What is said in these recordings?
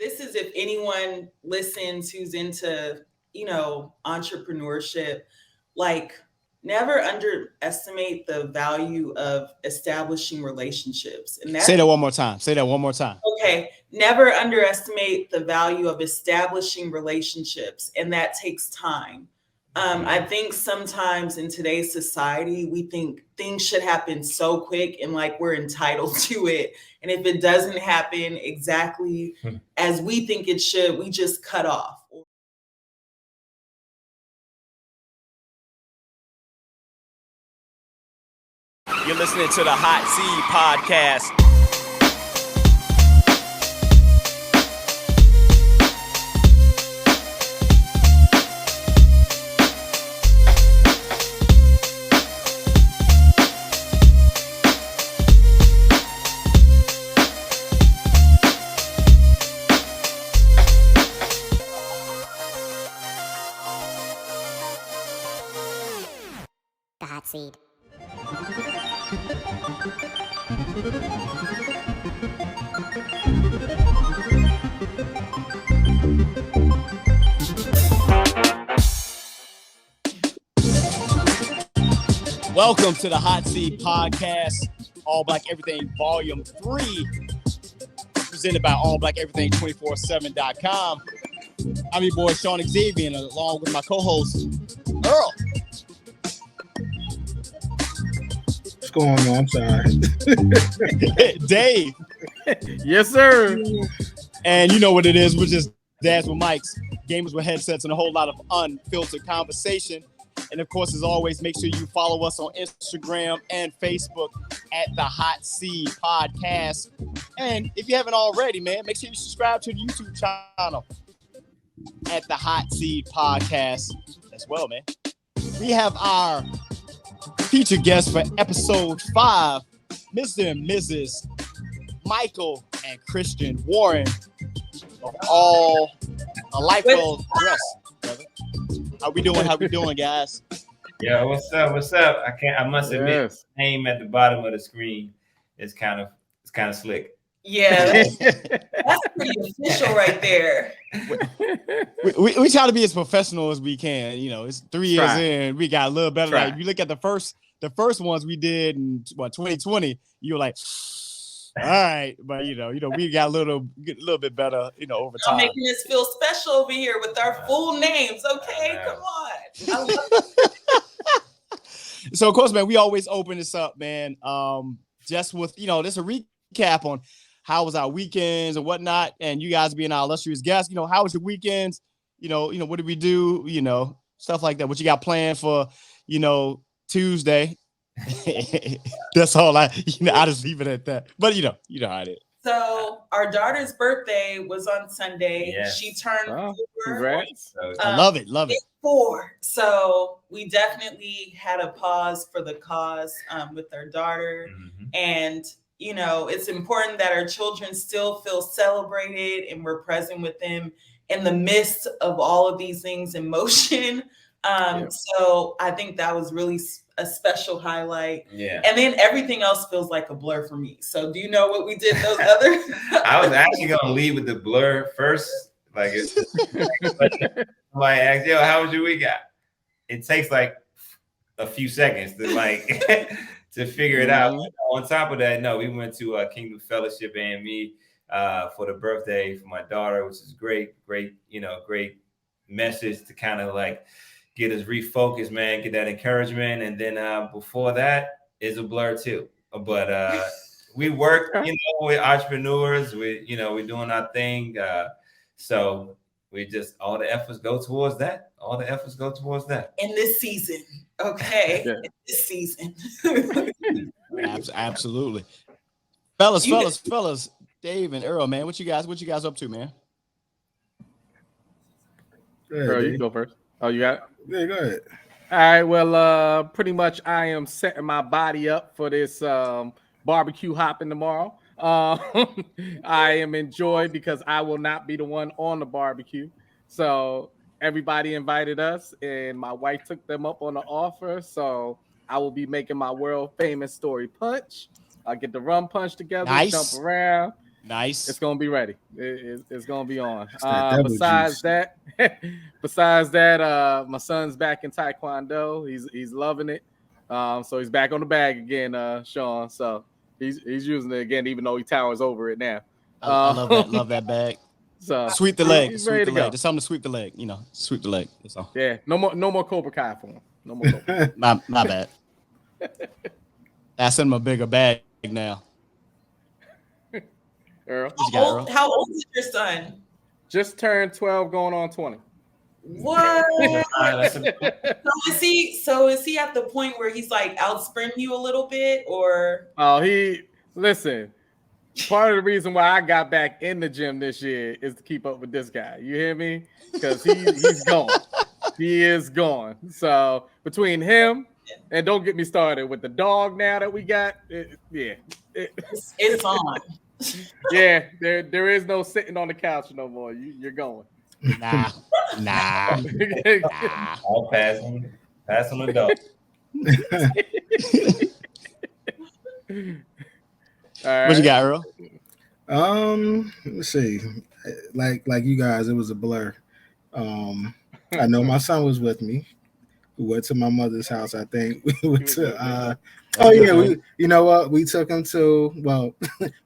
this is if anyone listens who's into, entrepreneurship, like never underestimate the value of establishing relationships. And Say that one more time. Say that one more time. Okay. Never underestimate the value of establishing relationships. And that takes time. I think sometimes in today's society, we think things should happen so quick and like we're entitled to it. And if it doesn't happen exactly as we think it should, we just cut off. You're listening to the Hot Seed Podcast. The Hot Seed. Welcome to the Hot Seed Podcast, All Black Everything Volume 3, presented by allblackeverything247.com. I'm your boy, Sean Xavier, and along with my co-host, Earl. What's going on? I'm sorry. Dave. Yes, sir. And you know what it is. We're just dads with mics, gamers with headsets, and a whole lot of unfiltered conversation. And of course, as always, make sure you follow us on Instagram and Facebook at the Hot Seed Podcast. And if you haven't already, man, make sure you subscribe to the YouTube channel at the Hot Seed Podcast as well, man. We have our featured guest for episode 5, Mr. and Mrs. Michael and Christian Warren of All a Life Well Dressed, brother. How we doing, guys? Yeah, what's up? I must admit, the name at the bottom of the screen is kind of slick. Yeah, that's pretty official right there. We try to be as professional as we can. You know, it's 3 years in, we got a little better. Like, if you look at the first ones we did in 2020, you were like, all right, but we got a little bit better, over time. Making us feel special over here with our full names. Okay, come on. I love it. So of course, man, we always open this up, man. Just with just a recap on how was our weekends and whatnot, and you guys being our illustrious guests. How was your weekends? What did we do? Stuff like that. What you got planned for? Tuesday. That's all I just leave it at that. But you know how it is. So our daughter's birthday was on Sunday. Yes. She turned 4. Congrats. I love it. 4. So we definitely had a pause for the cause with our daughter. Mm-hmm. And it's important that our children still feel celebrated and we're present with them in the midst of all of these things in motion. So I think that was really a special highlight. Yeah. And then everything else feels like a blur for me. So do you know what we did those other? I was actually going to lead with the blur first. Like, somebody asked, yo, how was your week? It takes like a few seconds to to figure it out. On top of that, no, we went to Kingdom Fellowship AME for the birthday for my daughter, which is great message to kind of like get us refocused, man, get that encouragement. And then before that is a blur too. But we work, with entrepreneurs. We're doing our thing. So we just, all the efforts go towards that. In this season. Okay. Yeah. In this season. Absolutely. Fellas, Dave and Earl, man, what you guys up to, man? Earl, you can go first. Oh, you got it? Yeah, go ahead. All right. Well, pretty much I am setting my body up for this barbecue hopping tomorrow. I am enjoying because I will not be the one on the barbecue. So everybody invited us and my wife took them up on the offer. So I will be making my world famous story punch. I'll get the rum punch together, nice. Jump around. Nice. It's gonna be ready. It's gonna be on. that devil Besides juice. that, my son's back in Taekwondo. He's loving it. So he's back on the bag again, Sean. So he's using it again, even though he towers over it now. I love that. Love that bag. So Sweep the leg. he's Sweep ready the to go. leg. There's something to sweep the leg. You know, sweep the leg. That's all. Yeah, no more Cobra Kai for him. No more Cobra. My bad. I send him a bigger bag now. Earl What you got, Earl? How old is your son? just turned 12, going on 20. What? That's a, So is he at the point where he's like outsprint you a little bit, or? Oh, listen. Part of the reason why I got back in the gym this year is to keep up with this guy. You hear me? Because he's gone. He is gone. So between him and don't get me started with the dog now that we got, It's on. yeah. There is no sitting on the couch no more. You're going. Nah. I'll pass him the dog. All right. What you got, Earl? Let's see. Like you guys, it was a blur. I know my son was with me. We went to my mother's house. I think we went to. You know what? We took him to.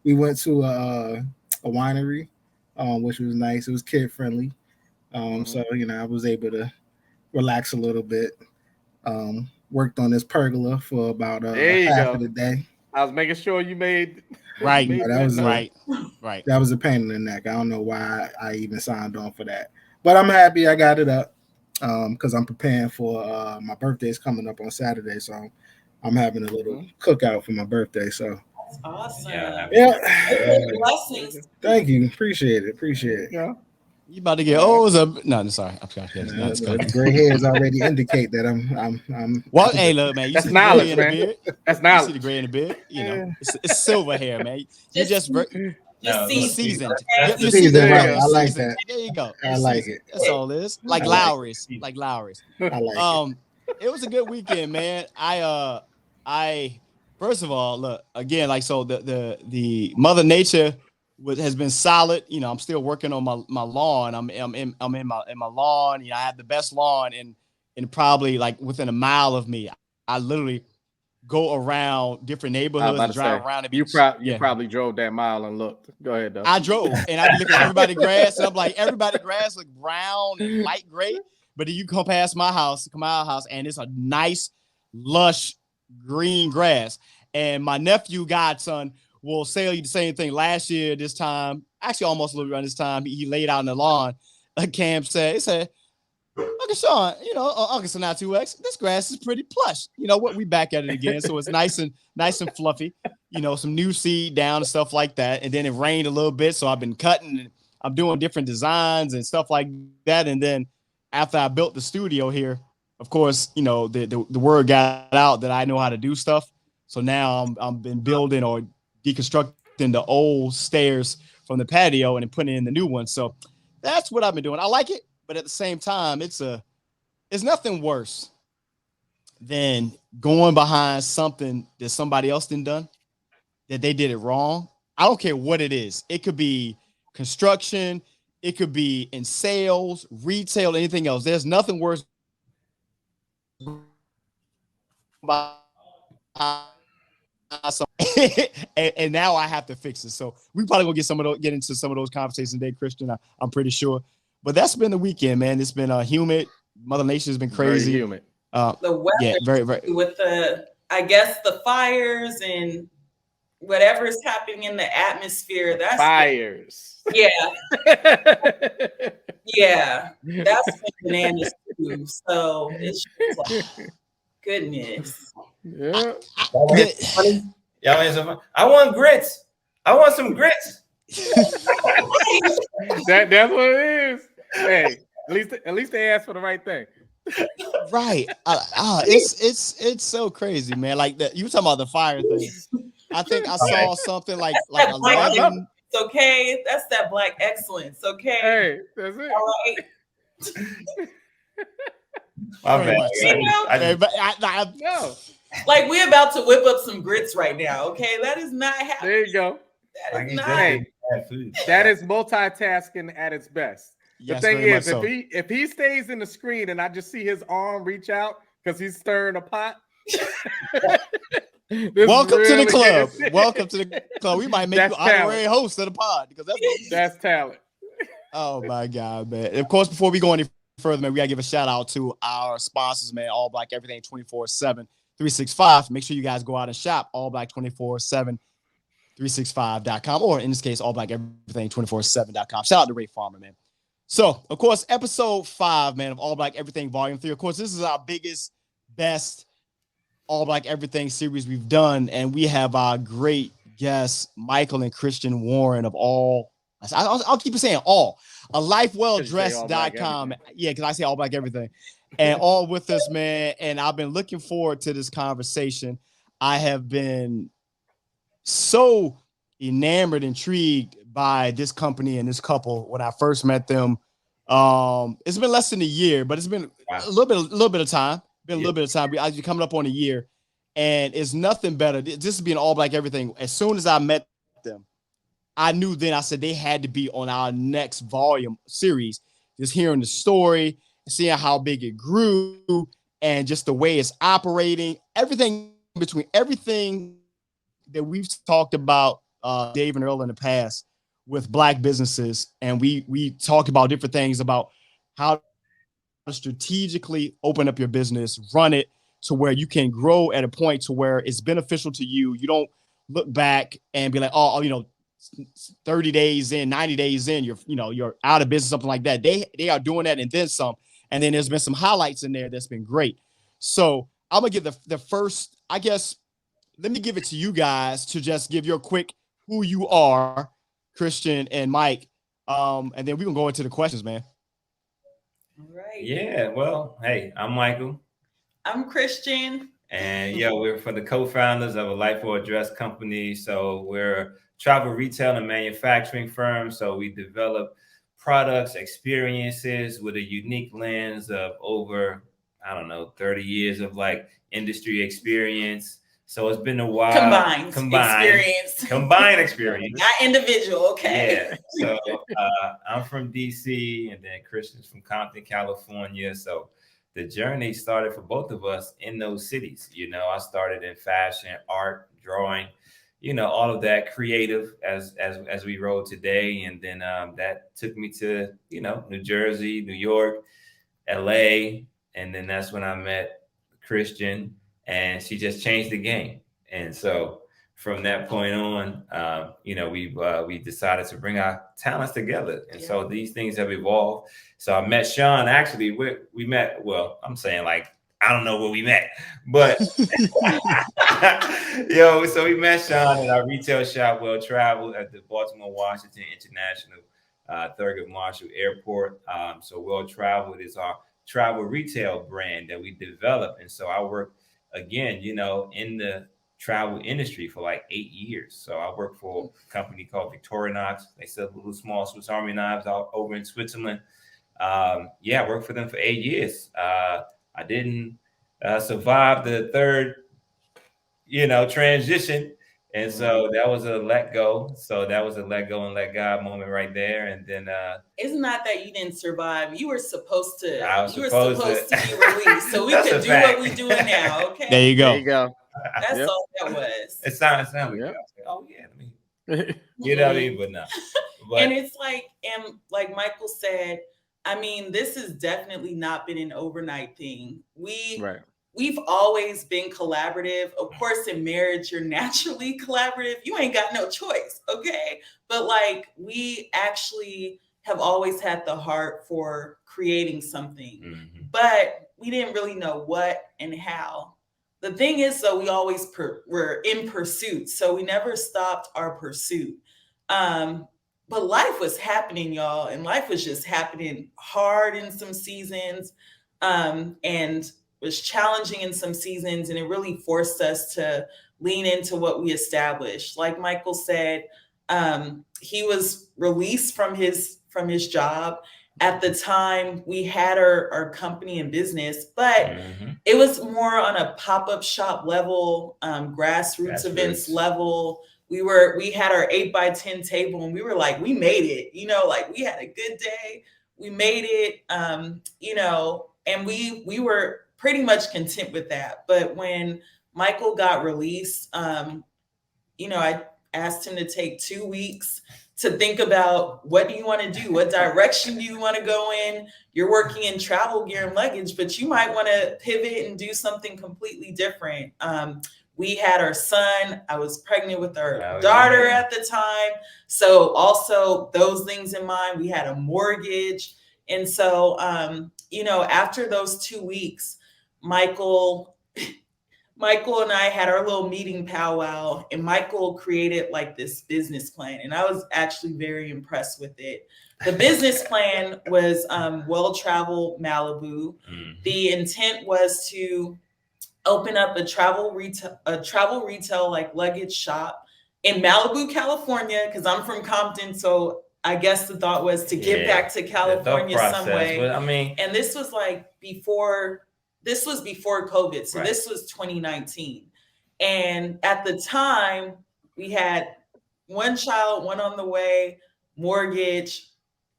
We went to a winery, which was nice. It was kid friendly. So I was able to relax a little bit. Worked on this pergola for about half of the day. I was making sure you made Right. That was Right. That was a pain in the neck. I don't know why I even signed on for that, but I'm happy I got it up because I'm preparing for my birthday's coming up on Saturday, so I'm having a little cookout for my birthday. So That's awesome. yeah, Blessings. thank you, appreciate it. Yeah. You about to get old? No, sorry. I'm sorry. The gray hairs already indicate that I'm. Well, hey, look, man. You That's see the gray knowledge, in the man. beard? That's You see knowledge. the gray in the beard? You know, it's silver hair, man. You just Just No, seasoned. seasoned. That's You're the season, seasoned. right? You're I like seasoned. that. There you go. I You're like seasoned. it. That's all it is. Like I like it. Lowry's. Like Lowry's. I like it. It was a good weekend, man. I first of all, look again, like so the Mother Nature has been solid. You know, I'm still working on my lawn. I'm in my lawn. You know, I have the best lawn in probably like within a mile of me. I literally go around different neighborhoods and drive around. You probably drove that mile and looked. Go ahead, though. I drove and I be looking at everybody's grass, and I'm like, everybody's grass look brown and light gray. But then you come past my house, and it's a nice, lush green grass. And my nephew, godson, will say you the same thing. Last year, this time, actually almost a little around this time, he laid out in the lawn. Cam said, Uncle Sean, Uncle Sanaa 2X, this grass is pretty plush. You know what? We back at it again. So it's nice and fluffy, some new seed down and stuff like that. And then it rained a little bit. So I've been cutting and I'm doing different designs and stuff like that. And then after I built the studio here, of course, the word got out that I know how to do stuff. So now I'm been building or deconstructing the old stairs from the patio and then putting in the new one. So that's what I've been doing. I like it. But at the same time, it's nothing worse than going behind something that somebody else done, that they did it wrong. I don't care what it is. It could be construction. It could be in sales, retail, anything else. There's nothing worse. And now I have to fix it. So we probably gonna get into some of those conversations today, Christian. I'm pretty sure. But that's been the weekend, man. It's been humid. Mother Nature has been crazy. Very humid. The weather, yeah, very, very. with the fires and whatever is happening in the atmosphere. That's Fires. Yeah, that's bananas too. So it's just like, goodness. Yeah. Y'all ain't so fun. I want grits. I want some grits. That's what it is. Hey, at least they asked for the right thing. Right. It's so crazy, man. Like that. You were talking about the fire thing. I think I saw something like That black 11. It's okay. That's that black excellence. Okay. Hey, that's it. All right. My Very bad. much so. I- No. Like we're about to whip up some grits right now. Okay, that is not happening. There you go. Like is he not. just had food. That is multitasking at its best. The Yes, thing very much is, so. if he stays in the screen and I just see his arm reach out because he's stirring a pot. Welcome to the club. Is- Welcome to the club. We might make That's you honorary talent. host of the pod because that's what we do. That's talent. Oh my God, man. And of course, before we go any further, man, we gotta give a shout out to our sponsors, man. All Black Everything 24/7, 365. Make sure you guys go out and shop All Black 24/7, 365.com, or in this case, All Black Everything 24/7.com. Shout out to Ray Farmer, man. So, of course, episode 5, man, of All Black Everything Volume 3. Of course, this is our biggest, best All Black Everything series we've done, and we have our great guests, Michael and Christian Warren of all. I'll keep saying all. LifeWellDressed.com. Yeah, because I say All Black Everything. And all with us, man. And I've been looking forward to this conversation. I have been so enamored, intrigued by this company and this couple when I first met them. It's been less than a year, but it's been a little bit of time. Been a little bit of time. I coming up on a year, and it's nothing better. This is being All Black Everything. As soon as I met them, I knew then. I said they had to be on our next volume series. Just hearing the story, seeing how big it grew, and just the way it's operating. Everything between everything that we've talked about, Dave and Earl in the past with Black businesses, and we talked about different things about how to strategically open up your business, run it to where you can grow at a point to where it's beneficial to you. You don't look back and be like, oh, 30 days in, 90 days in, you're out of business, something like that. They are doing that and then some. And then there's been some highlights in there that's been great. So I'm gonna give the first, I guess, let me give it to you guys to just give your quick who you are, Christian and Mike. And then we're gonna go into the questions, man. All right. Yeah, well, hey, I'm Michael. I'm Christian. And yeah, we're for the co-founders of a Life Well Dressed company. So we're a travel retail and manufacturing firm. So we develop products, experiences with a unique lens of over, 30 years of like industry experience. So it's been a while. Combined experience. Not individual, okay. Yeah. So I'm from DC, and then Christian's from Compton, California. So the journey started for both of us in those cities. I started in fashion, art, drawing, all of that creative as we roll today. And then that took me to, New Jersey, New York, LA. And then that's when I met Christian, and she just changed the game. And so from that point on, we decided to bring our talents together. And so these things have evolved. So I met Sean, actually, we met, well, I'm saying like, I don't know where we met, but so we met Sean at our retail shop, Well Traveled, at the Baltimore Washington International Thurgood Marshall Airport. So Well Traveled is our travel retail brand that we developed. And so I worked again, in the travel industry for like 8 years. So I worked for a company called Victorinox. They sell little small Swiss Army knives out over in Switzerland. I worked for them for 8 years. I didn't survive the third, transition. And so that was a let go. So that was a let go and let God moment right there. And then it's not that you didn't survive. You were supposed to. You were supposed supposed to be released, so we could do what we're doing now. Okay. There you go. There you go. That's all that was. It sounded like, oh yeah, you know what I mean? But no. And it's like, and like Michael said, I mean, this has definitely not been an overnight thing. We've always been collaborative. Of course, in marriage, you're naturally collaborative. You ain't got no choice, okay? But like, we actually have always had the heart for creating something, but we didn't really know what and how. The thing is, though, we always were in pursuit, so we never stopped our pursuit. But life was happening, y'all, and life was just happening hard in some seasons, and was challenging in some seasons, and it really forced us to lean into what we established. Like Michael said, he was released from his job. At the time, we had our company and business, but it was more on a pop-up shop level, grassroots events level. we had our 8x10 table and we were like, we made it, you know, like we had a good day. We made it, you know, and we were pretty much content with that. But when Michael got released, you know, I asked him to take 2 weeks to think about, what do you want to do? What direction do you want to go in? You're working in travel gear and luggage, but you might want to pivot and do something completely different. We had our son. I was pregnant with our daughter at the time. So also those things in mind, we had a mortgage. And so, you know, after those 2 weeks, Michael and I had our little meeting powwow, and Michael created like this business plan. And I was actually very impressed with it. The business plan was Well Travel Malibu. The intent was to open up a travel retail like luggage shop in Malibu, California, because I'm from Compton. So I guess the thought was to get back to California some way. But, I mean, and this was like before COVID. So this was 2019. And at the time, we had one child, one on the way, mortgage.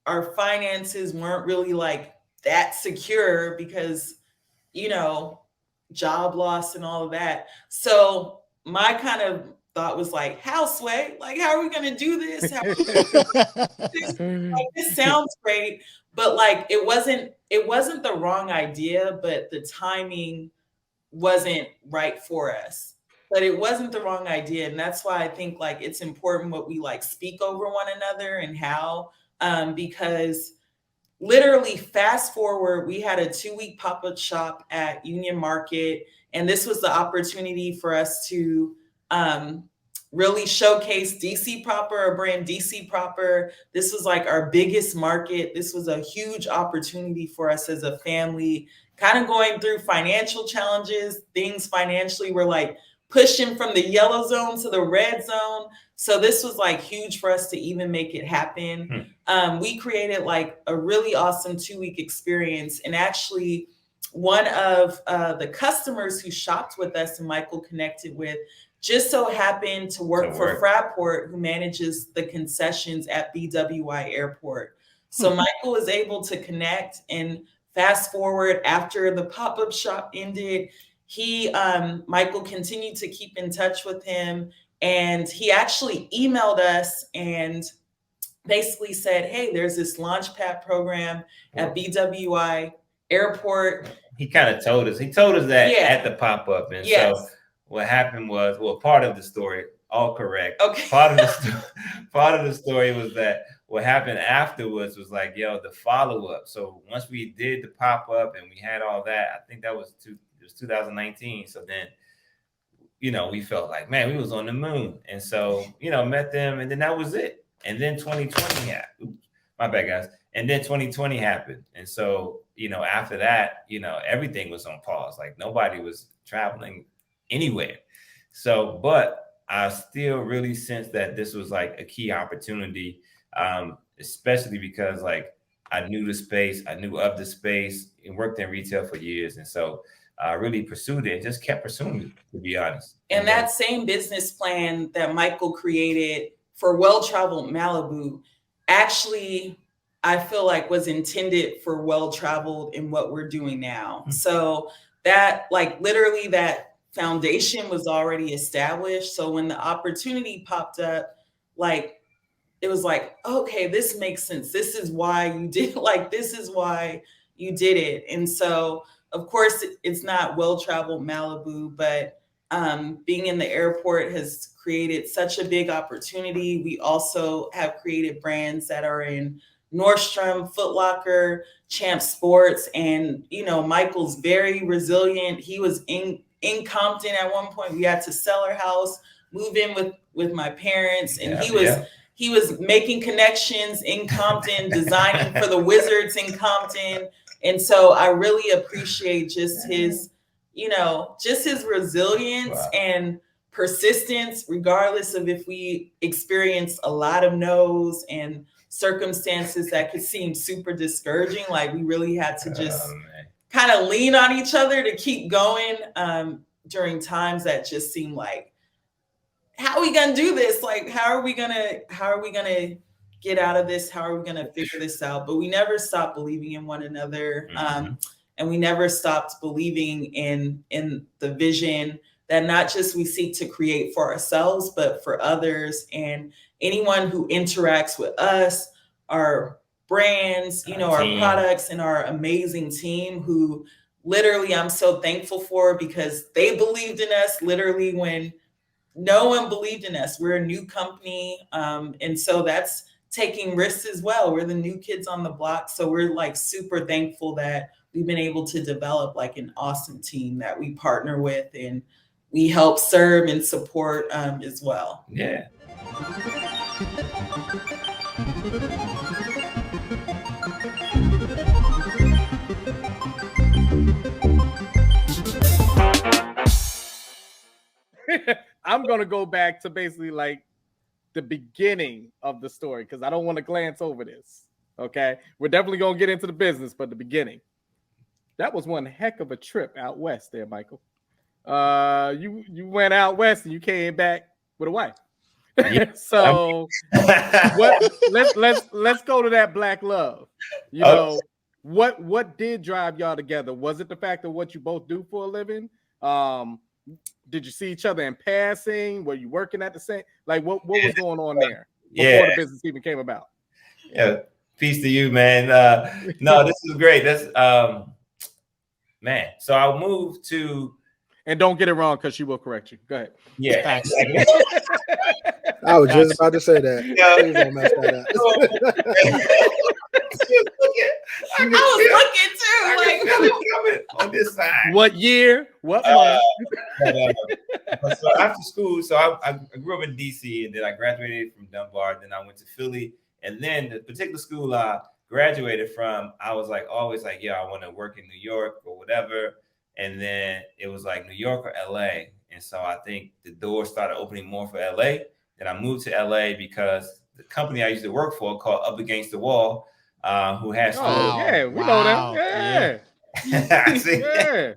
Our finances weren't really like that secure because, you know, job loss and all of that. So my kind of thought was like, Houseway, like, how are we going to do this? Like, this sounds great, but like, it wasn't the wrong idea, but the timing wasn't right for us. But it wasn't the wrong idea. And that's why I think like it's important what we like speak over one another and how, because literally fast forward, we had a 2-week pop-up shop at Union Market. And this was the opportunity for us to really showcase DC Proper, our brand DC Proper. This was like our biggest market. This was a huge opportunity for us as a family, kind of going through financial challenges. Things financially were like pushing from the yellow zone to the red zone. So this was like huge for us to even make it happen. We created like a really awesome 2-week experience. And actually one of the customers who shopped with us and Michael connected with just so happened to work for Fraport, who manages the concessions at BWI Airport. So Michael was able to connect, and fast forward after the pop-up shop ended, Michael continued to keep in touch with him, and he actually emailed us and basically said, hey, there's this Launchpad program at BWI Airport. He kind of told us that at the pop-up. And so what happened was, well, part of the story, all correct. Okay. Part of the story was that what happened afterwards was like, yo, the follow-up. So once we did the pop-up and we had all that, I think that was 2019. So then, you know, we felt like, man, we was on the moon. And so, you know, met them, and then that was it. And then 2020 happened. My bad, guys. And then 2020 happened. And so, you know, after that, you know, everything was on pause. Like nobody was traveling anywhere. So, but I still really sensed that this was like a key opportunity, especially because like I knew the space, I knew of the space, and worked in retail for years. And so I really pursued it and just kept pursuing it, to be honest. And that same business plan that Michael created for Well Traveled Malibu actually, I feel like, was intended for Well Traveled in what we're doing now. So that, like, literally that foundation was already established. So when the opportunity popped up, like, it was like, okay, this makes sense. This is why you did, like, this is why you did it. And so, of course, it's not Well Traveled Malibu, but being in the airport has created such a big opportunity. We also have created brands that are in Nordstrom, Foot Locker, Champ Sports, and, you know, Michael's very resilient. He was in Compton at one point. We had to sell our house, move in with my parents, and he was making connections in Compton, designing for the Wizards in Compton. And so I really appreciate just his, you know, just his resilience and persistence, regardless of if we experience a lot of no's and circumstances that could seem super discouraging. Like, we really had to just kind of lean on each other to keep going during times that just seemed like how are we gonna do this? Like, how are we gonna get out of this? How are we gonna figure this out? But we never stopped believing in one another. And we never stopped believing in the vision that not just we seek to create for ourselves, but for others and anyone who interacts with us, our brands, you know, our products, and our amazing team who literally I'm so thankful for, because they believed in us literally when no one believed in us. We're a new company. And so that's taking risks as well. We're the new kids on the block. So we're like super thankful that we've been able to develop like an awesome team that we partner with and we help serve and support as well. Yeah. I'm gonna go back to basically like the beginning of the story because I don't want to glance over this. Okay, we're definitely gonna get into the business, but the beginning. That was one heck of a trip out west there, Michael. You went out west and you came back with a wife. Yeah. So let's go to that black love. You know, what did drive y'all together? Was it the fact of what you both do for a living? Did you see each other in passing? Were you working at the same? Like what was going on there before the business even came about? Yeah, peace to you, man. No, this is great. That's man. So I moved to, and don't get it wrong because she will correct you. Go ahead. Yeah. I was just about to say that. Please don't mess that up. I was looking too. Like on this side. What year? What month? So after school, so I grew up in DC, and then I graduated from Dunbar. Then I went to Philly, and then the particular school I graduated from, I was like always like, yeah, I want to work in New York or whatever. And then it was like New York or LA, and so I think the doors started opening more for LA. Then I moved to LA because the company I used to work for called Up Against the Wall, who has yeah, we know them. Yeah.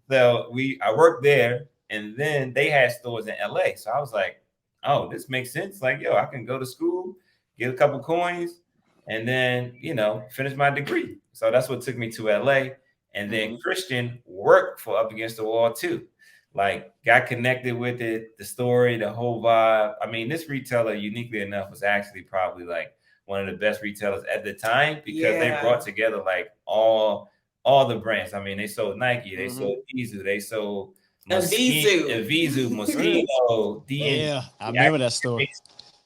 So I worked there, and then they had stores in LA. So I was like, oh, this makes sense. Like, yo, I can go to school, get a couple coins, and then, you know, finish my degree. So that's what took me to LA. And then Christian worked for Up Against the Wall too. Like, got connected with it, the story, the whole vibe. I mean, this retailer, uniquely enough, was actually probably like one of the best retailers at the time because they brought together like all the brands. I mean, they sold Nike, they sold Izu, they sold Avizu, Mosquito, Yeah, I remember that story.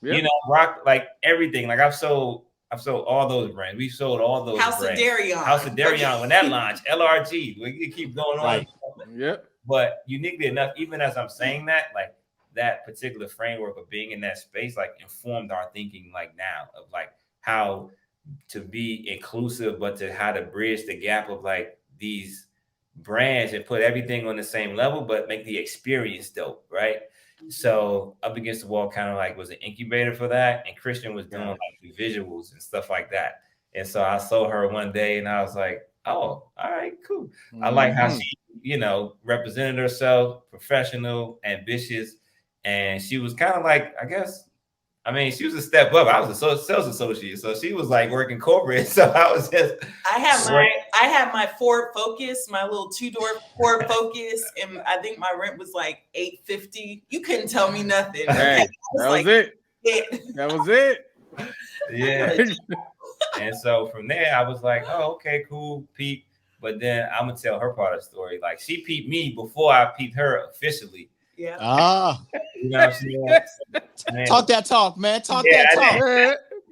You know, rock, like everything. Like I've sold all those brands. We sold all those House brands. House of Darion, when that launched, LRG, we can keep going on. Right. Yep. But uniquely enough, even as I'm saying that, like that particular framework of being in that space, like informed our thinking like now of like how to be inclusive, but to how to bridge the gap of like these brands and put everything on the same level, but make the experience dope, right? So Up Against the Wall kind of like was an incubator for that. And Christian was doing like the visuals and stuff like that. And so I saw her one day and I was like, oh, all right, cool. I like how she, you know, represented herself, professional, ambitious. And she was kind of like, I mean, she was a step up. I was a sales associate. So she was like working corporate. So I was just. I had my Ford Focus, my little 2-door Ford Focus. And I think my rent was like $850. You couldn't tell me nothing. Hey, that was it. That was it. Yeah. And so from there, I was like, oh, okay, cool, peep. But then I'm going to tell her part of the story. Like, she peeped me before I peeped her officially. Yeah. You know what I'm saying? Talk that talk, man. Talk that talk.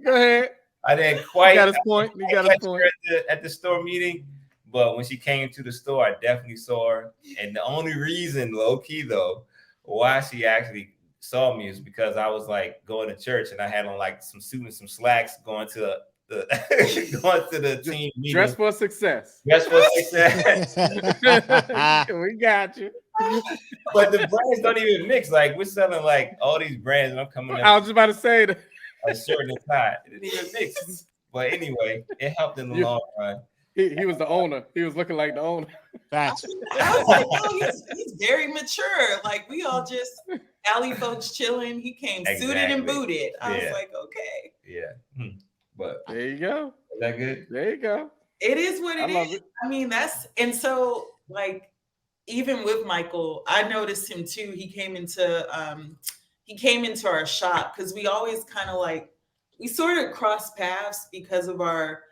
Go ahead. I didn't quite. You got his point. You got his point. At the store meeting. But when she came to the store, I definitely saw her. And the only reason, low key though, why she actually saw me is because I was like going to church and I had on like some suit and some slacks going to the team meeting. Dress for success. Dress for success. We got you. But the brands don't even mix. Like, we're selling like all these brands, and I'm coming up. I was just about to say that. A shirt and tie. It didn't even mix. But anyway, it helped in the long run. He was the owner. He was looking like the owner. Facts. I was like, oh, he's very mature. Like, we all just Cali folks chilling. He came suited and Exactly. booted. I was Yeah. like, okay, Yeah. But There you go. is that good? There you go. it is what I it love is. it. I mean, and so like even with Michael, I noticed him too. He came into our shop because we always kind of like we sort of cross paths because of our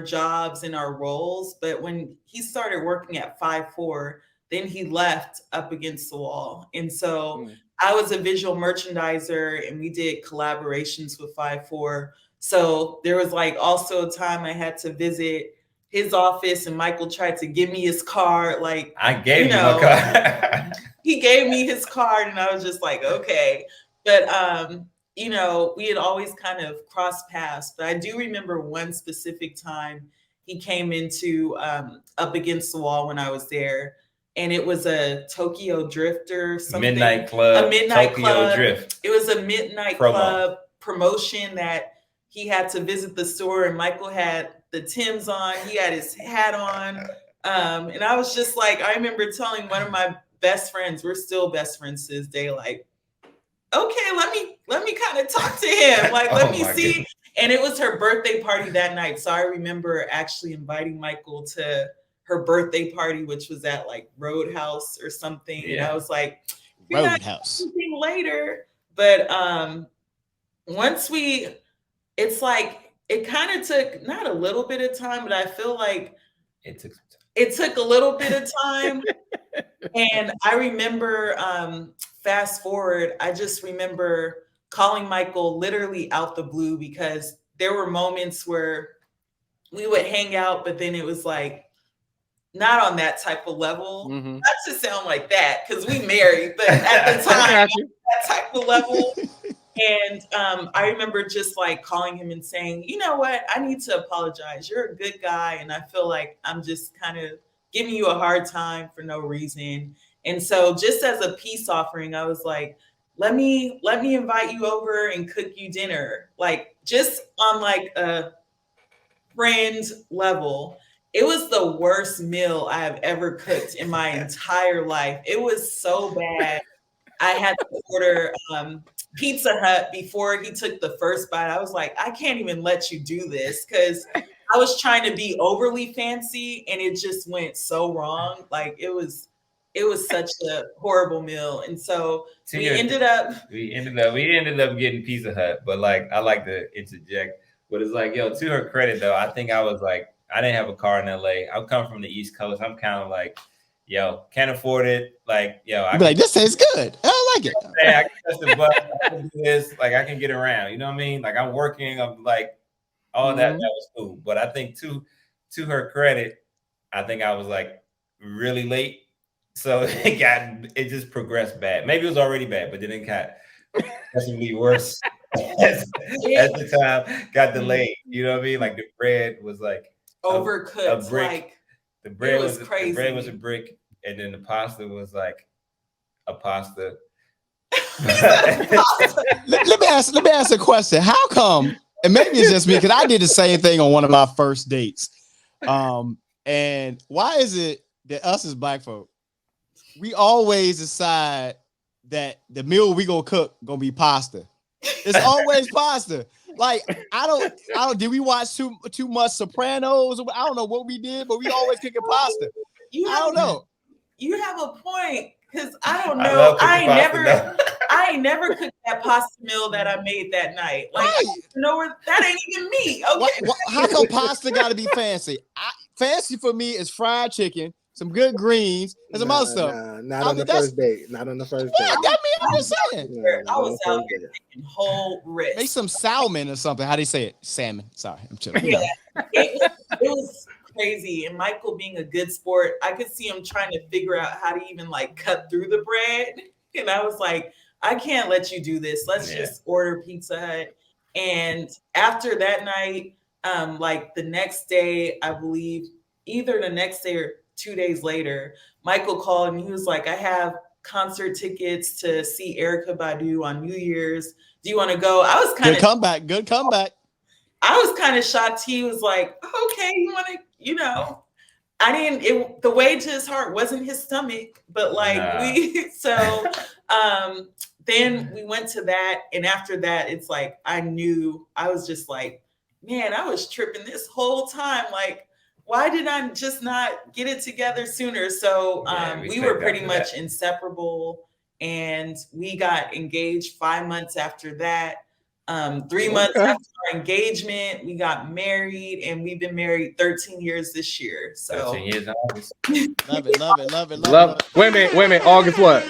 jobs and our roles. But when he started working at 5-4, then he left Up Against the Wall. And so I was a visual merchandiser and we did collaborations with 5-4. So there was like also a time I had to visit his office and Michael tried to give me his card. Like I gave you my card. he gave me his card and I was just like, okay. But you know, we had always kind of crossed paths. But I do remember one specific time he came into Up Against the Wall when I was there. And it was a Tokyo Drifter, something. Midnight Club. A midnight Tokyo club. Drift. It was a midnight club promotion that he had to visit the store, and Michael had the Timbs on. He had his hat on. And I was just like, I remember telling one of my best friends, we're still best friends to this day, like, okay, let me kind of talk to him. Like, let me see. Goodness. And it was her birthday party that night. So I remember actually inviting Michael to her birthday party, which was at like Roadhouse or something. Yeah. And I was like, Roadhouse later. But once it's like, it kind of took not a little bit of time, but I feel like it took some time. It took a little bit of time. And I remember, fast forward, I just remember calling Michael literally out the blue because there were moments where we would hang out, but then it was like, not on that type of level. Not to sound like that, because we married, but at the time, that type of level. And I remember just like calling him and saying, you know what, I need to apologize. You're a good guy. And I feel like I'm just kind of giving you a hard time for no reason. And so just as a peace offering, I was like, let me invite you over and cook you dinner. Like just on like a friend level. It was the worst meal I have ever cooked in my entire life. It was so bad. I had to order Pizza Hut before he took the first bite. I was like, I can't even let you do this because I was trying to be overly fancy and it just went so wrong. Like it was such a horrible meal. And so we ended up getting Pizza Hut, but like I like to interject, but it's like, yo, to her credit though, I think I was like, I didn't have a car in LA. I'm coming from the East Coast. I'm kind of like, yo, can't afford it. Like, yo, I be like, this tastes good. I like it. Yeah, I can touch the button. I can do this. Like, I can get around. You know what I mean? Like, I'm working. I'm like, all that was cool. But I think to her credit, I think I was like really late. So it just progressed bad. Maybe it was already bad, but then it got definitely worse as the time got delayed. You know what I mean? Like the bread was like overcooked. A brick. Like the bread was crazy. The bread was a brick, and then the pasta was like a pasta. let me ask a question. How come? And maybe it's just me because I did the same thing on one of my first dates. And why is it that us as Black folk, we always decide that the meal we gonna cook gonna be pasta? It's always pasta. Like I don't. Did we watch too much Sopranos? I don't know what we did, but we always cooking pasta. I don't know. You have a point because I don't know. I ain't never cooked that pasta meal that I made that night. Like that ain't even me. Okay. How come pasta got to be fancy? Fancy for me is fried chicken, some good greens, and some other stuff. Not on the first date. Not on the first date. Yeah, I'm just saying. I was out here taking whole wrist. Make some salmon or something. How do you say it? Salmon. Sorry, I'm chilling. Yeah, it was crazy. And Michael being a good sport, I could see him trying to figure out how to even like cut through the bread. And I was like, I can't let you do this. Let's just order Pizza Hut. And after that night, like the next day, I believe either the next day or 2 days later, Michael called and he was like, I have concert tickets to see Erykah Badu on New Year's. Do you want to go? I was kind of good comeback. I was kind of shocked. He was like, okay, you want to, the way to his heart wasn't his stomach, but like then we went to that, and after that, it's like I knew I was just like, man, I was tripping this whole time. Like, why did I just not get it together sooner? So we were pretty much inseparable, and we got engaged 5 months after that. 3 months after our engagement, we got married, and we've been married 13 years this year. So 13 years in August. Love it. Wait a minute. August what?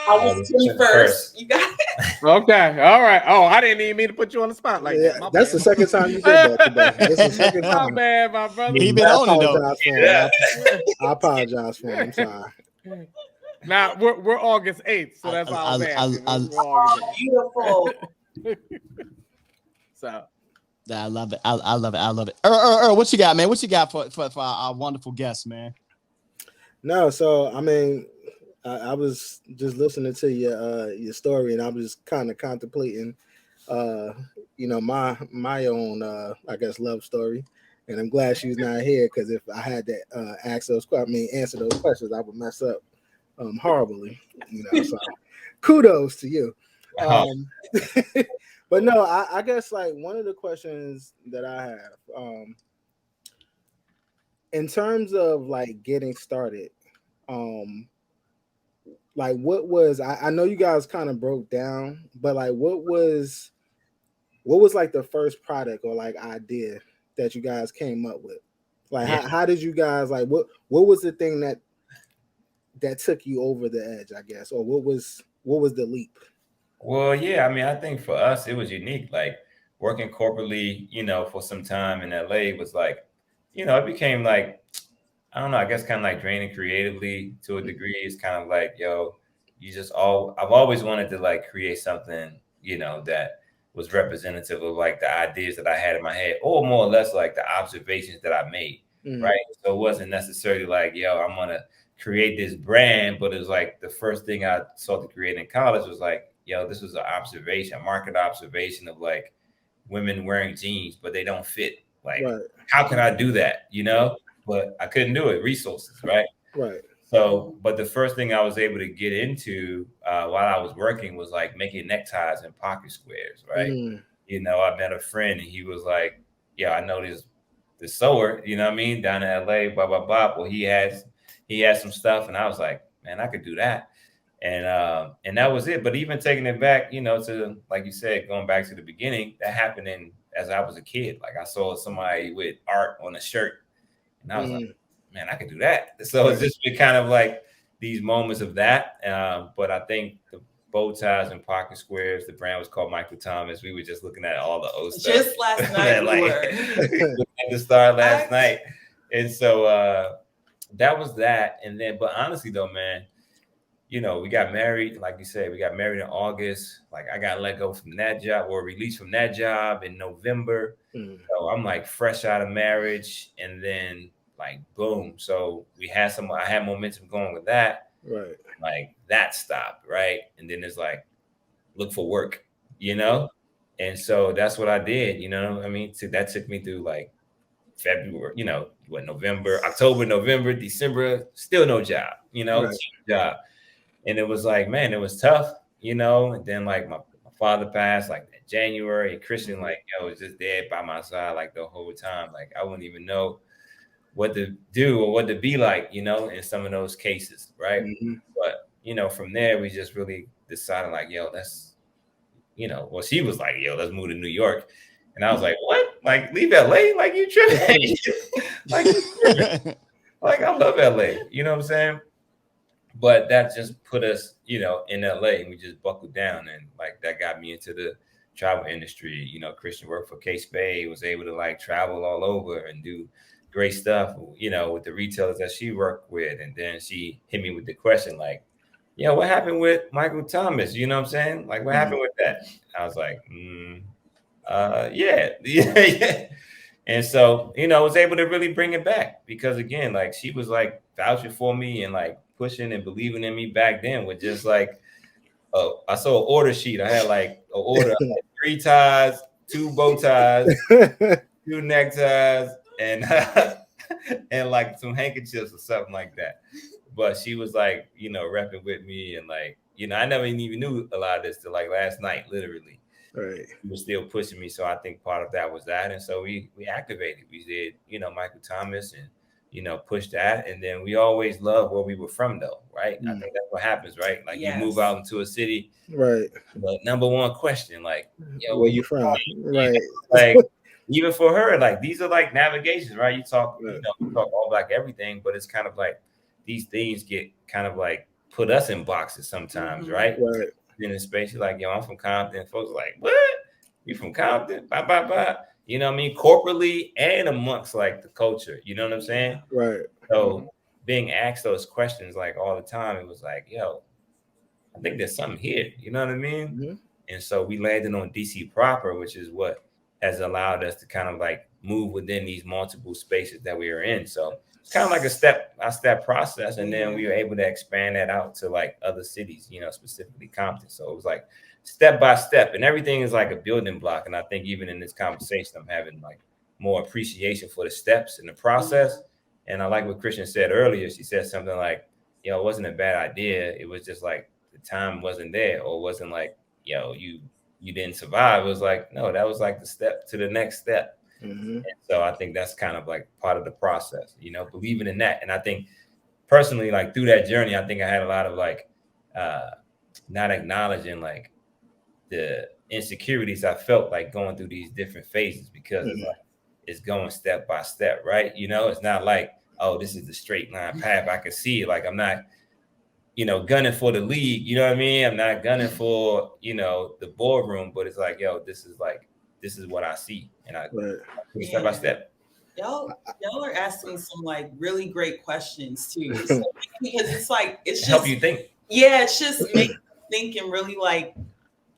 August 21st. You got it. Okay. All right. Oh, I didn't even mean to put you on the spot like that. My That's bad. the second time you did that today. This is the second My time. bad, my brother. He been on it though. I apologize for him. I'm sorry. Now we're August 8th, so that's all I'm asking. We're August 8th. Beautiful. So I love it. I love it. What you got, man? What you got for our wonderful guests, man? No, so I mean, I was just listening to your story, and I was just kind of contemplating, my own, I guess, love story. And I'm glad she's not here, because if I had to answer those questions, I would mess up horribly. So kudos to you. But no, I guess like one of the questions that I have, in terms of like getting started, like what was I know you guys kind of broke down, but like what was like the first product or like idea that you guys came up with? Like how did you guys like what was the thing that took you over the edge, I guess, or what was the leap? Well, yeah, I mean, I think for us, it was unique. Like working corporately, for some time in LA was like, it became like, I don't know, I guess kind of like draining creatively to a degree. It's kind of like, I've always wanted to like create something, that was representative of like the ideas that I had in my head, or more or less like the observations that I made, right? So it wasn't necessarily like, I'm going to create this brand, but it was like the first thing I saw to create in college was like, this was an observation, a market observation of like women wearing jeans, but they don't fit. Like, How can I do that? But I couldn't do it. Resources, right? Right. So, but the first thing I was able to get into while I was working was like making neckties and pocket squares, right? I met a friend, and he was like, I know this sewer, down in LA, blah, blah, blah. Well, he had some stuff, and I was like, man, I could do that. And that was it. But even taking it back, to, like you said, going back to the beginning, that happened as I was a kid. Like I saw somebody with art on a shirt, and I was like, man, I could do that. So it's just been kind of like these moments of that. But I think the bow ties and pocket squares, the brand was called Michael Thomas. We were just looking at all the old stuff. Just last night, we were at the start last night. And so that was that. And then, but honestly though, man, we got married, like you said, we got married in August. Like I got let go from that job, or released from that job in November. So I'm like fresh out of marriage, and then like boom. So I had momentum going with that. Right. Like that stopped, right? And then it's like, look for work, And so that's what I did, So that took me through like February, November, October, November, December, still no job, job. And it was like, man, it was tough, and then like my father passed like in January, and Christian was just there by my side like the whole time. Like I wouldn't even know what to do or what to be like, in some of those cases, right? But from there we just really decided like, let's, well, she was like, let's move to New York. And I was like, what? Like leave LA? Like you tripping? Like I love LA, you know what I'm saying? But that just put us, in LA, and we just buckled down, and like that got me into the travel industry. Christian worked for K-Spade, was able to like travel all over and do great stuff, with the retailers that she worked with. And then she hit me with the question like, what happened with Michael Thomas? You know what I'm saying? Like, what happened with that? I was like, yeah. And so, I was able to really bring it back, because again, like she was like vouching for me and like pushing and believing in me back then with just like, I saw an order sheet. I had like an order, 3 ties, 2 bow ties, 2 neckties, and and like some handkerchiefs or something like that. But she was like, repping with me and like, You know, I never even knew a lot of this till like last night, literally. Right. He was still pushing me. So I think part of that was that. And so we activated. We did, you know, Michael Thomas and, you know, push that. And then we always loved where we were from, though, right? I think that's what happens, right? Like you move out into a city. Right. The number one question, like, yo, Where you from? Right. Like, even for her, like these are like navigations, right? You talk, you know, we talk all Black everything, but it's kind of like these things get kind of like put us in boxes sometimes, right? Right. In the space, you're like, yo, I'm from Compton. Folks are like, what? You from Compton? Bye, bye, bye. You know what I mean? Corporately and amongst like the culture. You know what I'm saying? Right. So being asked those questions like all the time, it was like, yo, I think there's something here. You know what I mean? Mm-hmm. And so we landed on DC proper, which is what has allowed us to kind of like move within these multiple spaces that we are in. So it's kind of like a step process. And then we were able to expand that out to like other cities, you know, specifically Compton. So it was like step by step, and everything is like a building block. And I think even in this conversation, I'm having like more appreciation for the steps in the process. And I like what Christian said earlier. She said something like, you know, it wasn't a bad idea. It was just like the time wasn't there, or wasn't like, you know, you didn't survive. It was like, no, that was like the step to the next step. And so I think that's kind of like part of the process, you know, believing in that. And I think personally, like through that journey, I think I had a lot of like not acknowledging like the insecurities I felt like going through these different phases, because it's, like, it's going step by step, right? You know, it's not like, oh, this is the straight line path. I can see it. Like I'm not, you know, gunning for the league, you know what I mean? I'm not gunning for, you know, the boardroom, but it's like, yo, this is what I see. And I step by step. Y'all are asking some like really great questions too. So, because it's like, it's just help you think. Yeah, it's just make us think and really like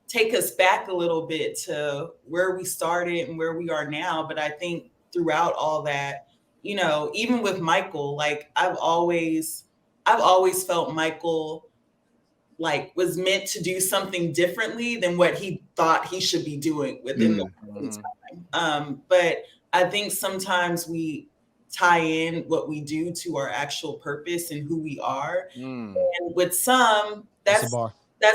take us back a little bit to where we started and where we are now. But I think throughout all that, you know, even with Michael, like I've always felt Michael like was meant to do something differently than what he thought he should be doing within the time. But I think sometimes we tie in what we do to our actual purpose and who we are. And with some, that's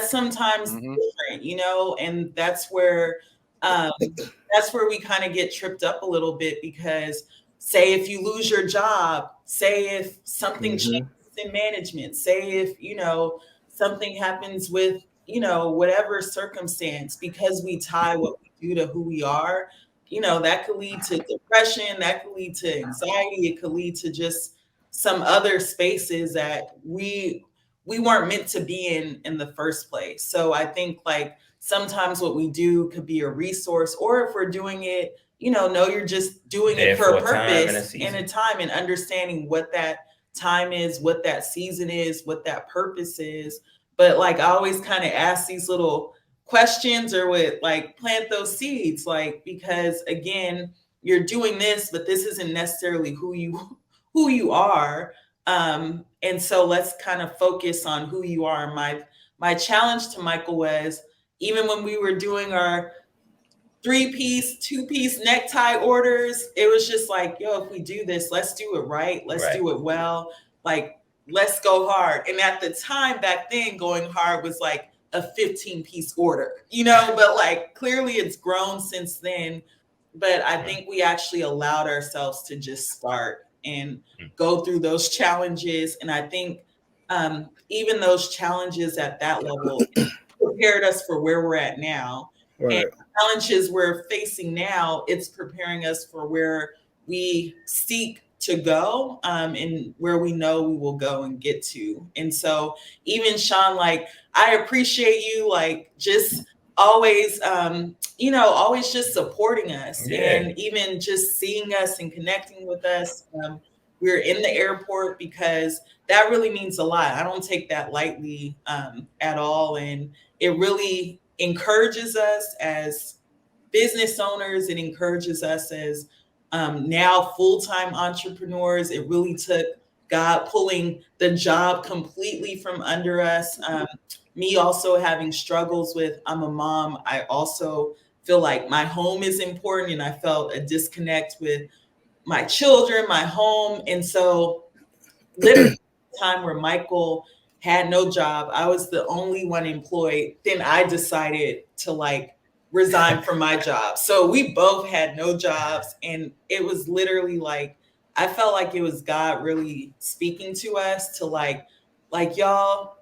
sometimes different, you know, and that's where we kind of get tripped up a little bit, because say if you lose your job, say if something changes in management, say if, you know, something happens with, you know, whatever circumstance, because we tie what we do to who we are, you know, that could lead to depression, that could lead to anxiety, it could lead to just some other spaces that we weren't meant to be in the first place. So I think like sometimes what we do could be a resource, or if we're doing it, you know you're just doing it for a purpose and a time, and understanding what that time is, what that season is, what that purpose is. But like I always kind of ask these little questions, or would like plant those seeds, like, because again, you're doing this, but this isn't necessarily who you are. And so let's kind of focus on who you are. My challenge to Michael was, even when we were doing our 3-piece, 2-piece necktie orders, it was just like, yo, if we do this, let's do it right. Let's do it well. Like, let's go hard. And at the time back then, going hard was like a 15-piece order, you know, but like clearly it's grown since then. But I think we actually allowed ourselves to just start and go through those challenges. And I think even those challenges at that level prepared us for where we're at now. And challenges we're facing now, it's preparing us for where we seek to go, and where we know we will go and get to. And so even Sean, like, I appreciate you, like, just always, always just supporting us, and even just seeing us and connecting with us. We're in the airport, because that really means a lot. I don't take that lightly at all. And it really encourages us as business owners. It encourages us as now full-time entrepreneurs. It really took God pulling the job completely from under us. Me also having struggles with, I'm a mom. I also feel like my home is important, and I felt a disconnect with my children, my home. And so literally time where Michael had no job. I was the only one employed. Then I decided to like resign from my job. So we both had no jobs. And it was literally like, I felt like it was God really speaking to us to like y'all,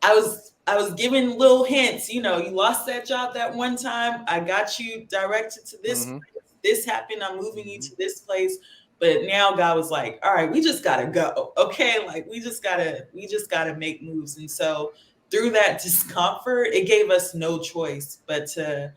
I was giving little hints, you know, you lost that job that one time. I got you directed to this place. This happened. I'm moving you to this place. But now God was like, all right, we just gotta go. Okay. Like we just gotta make moves. And so through that discomfort, it gave us no choice but to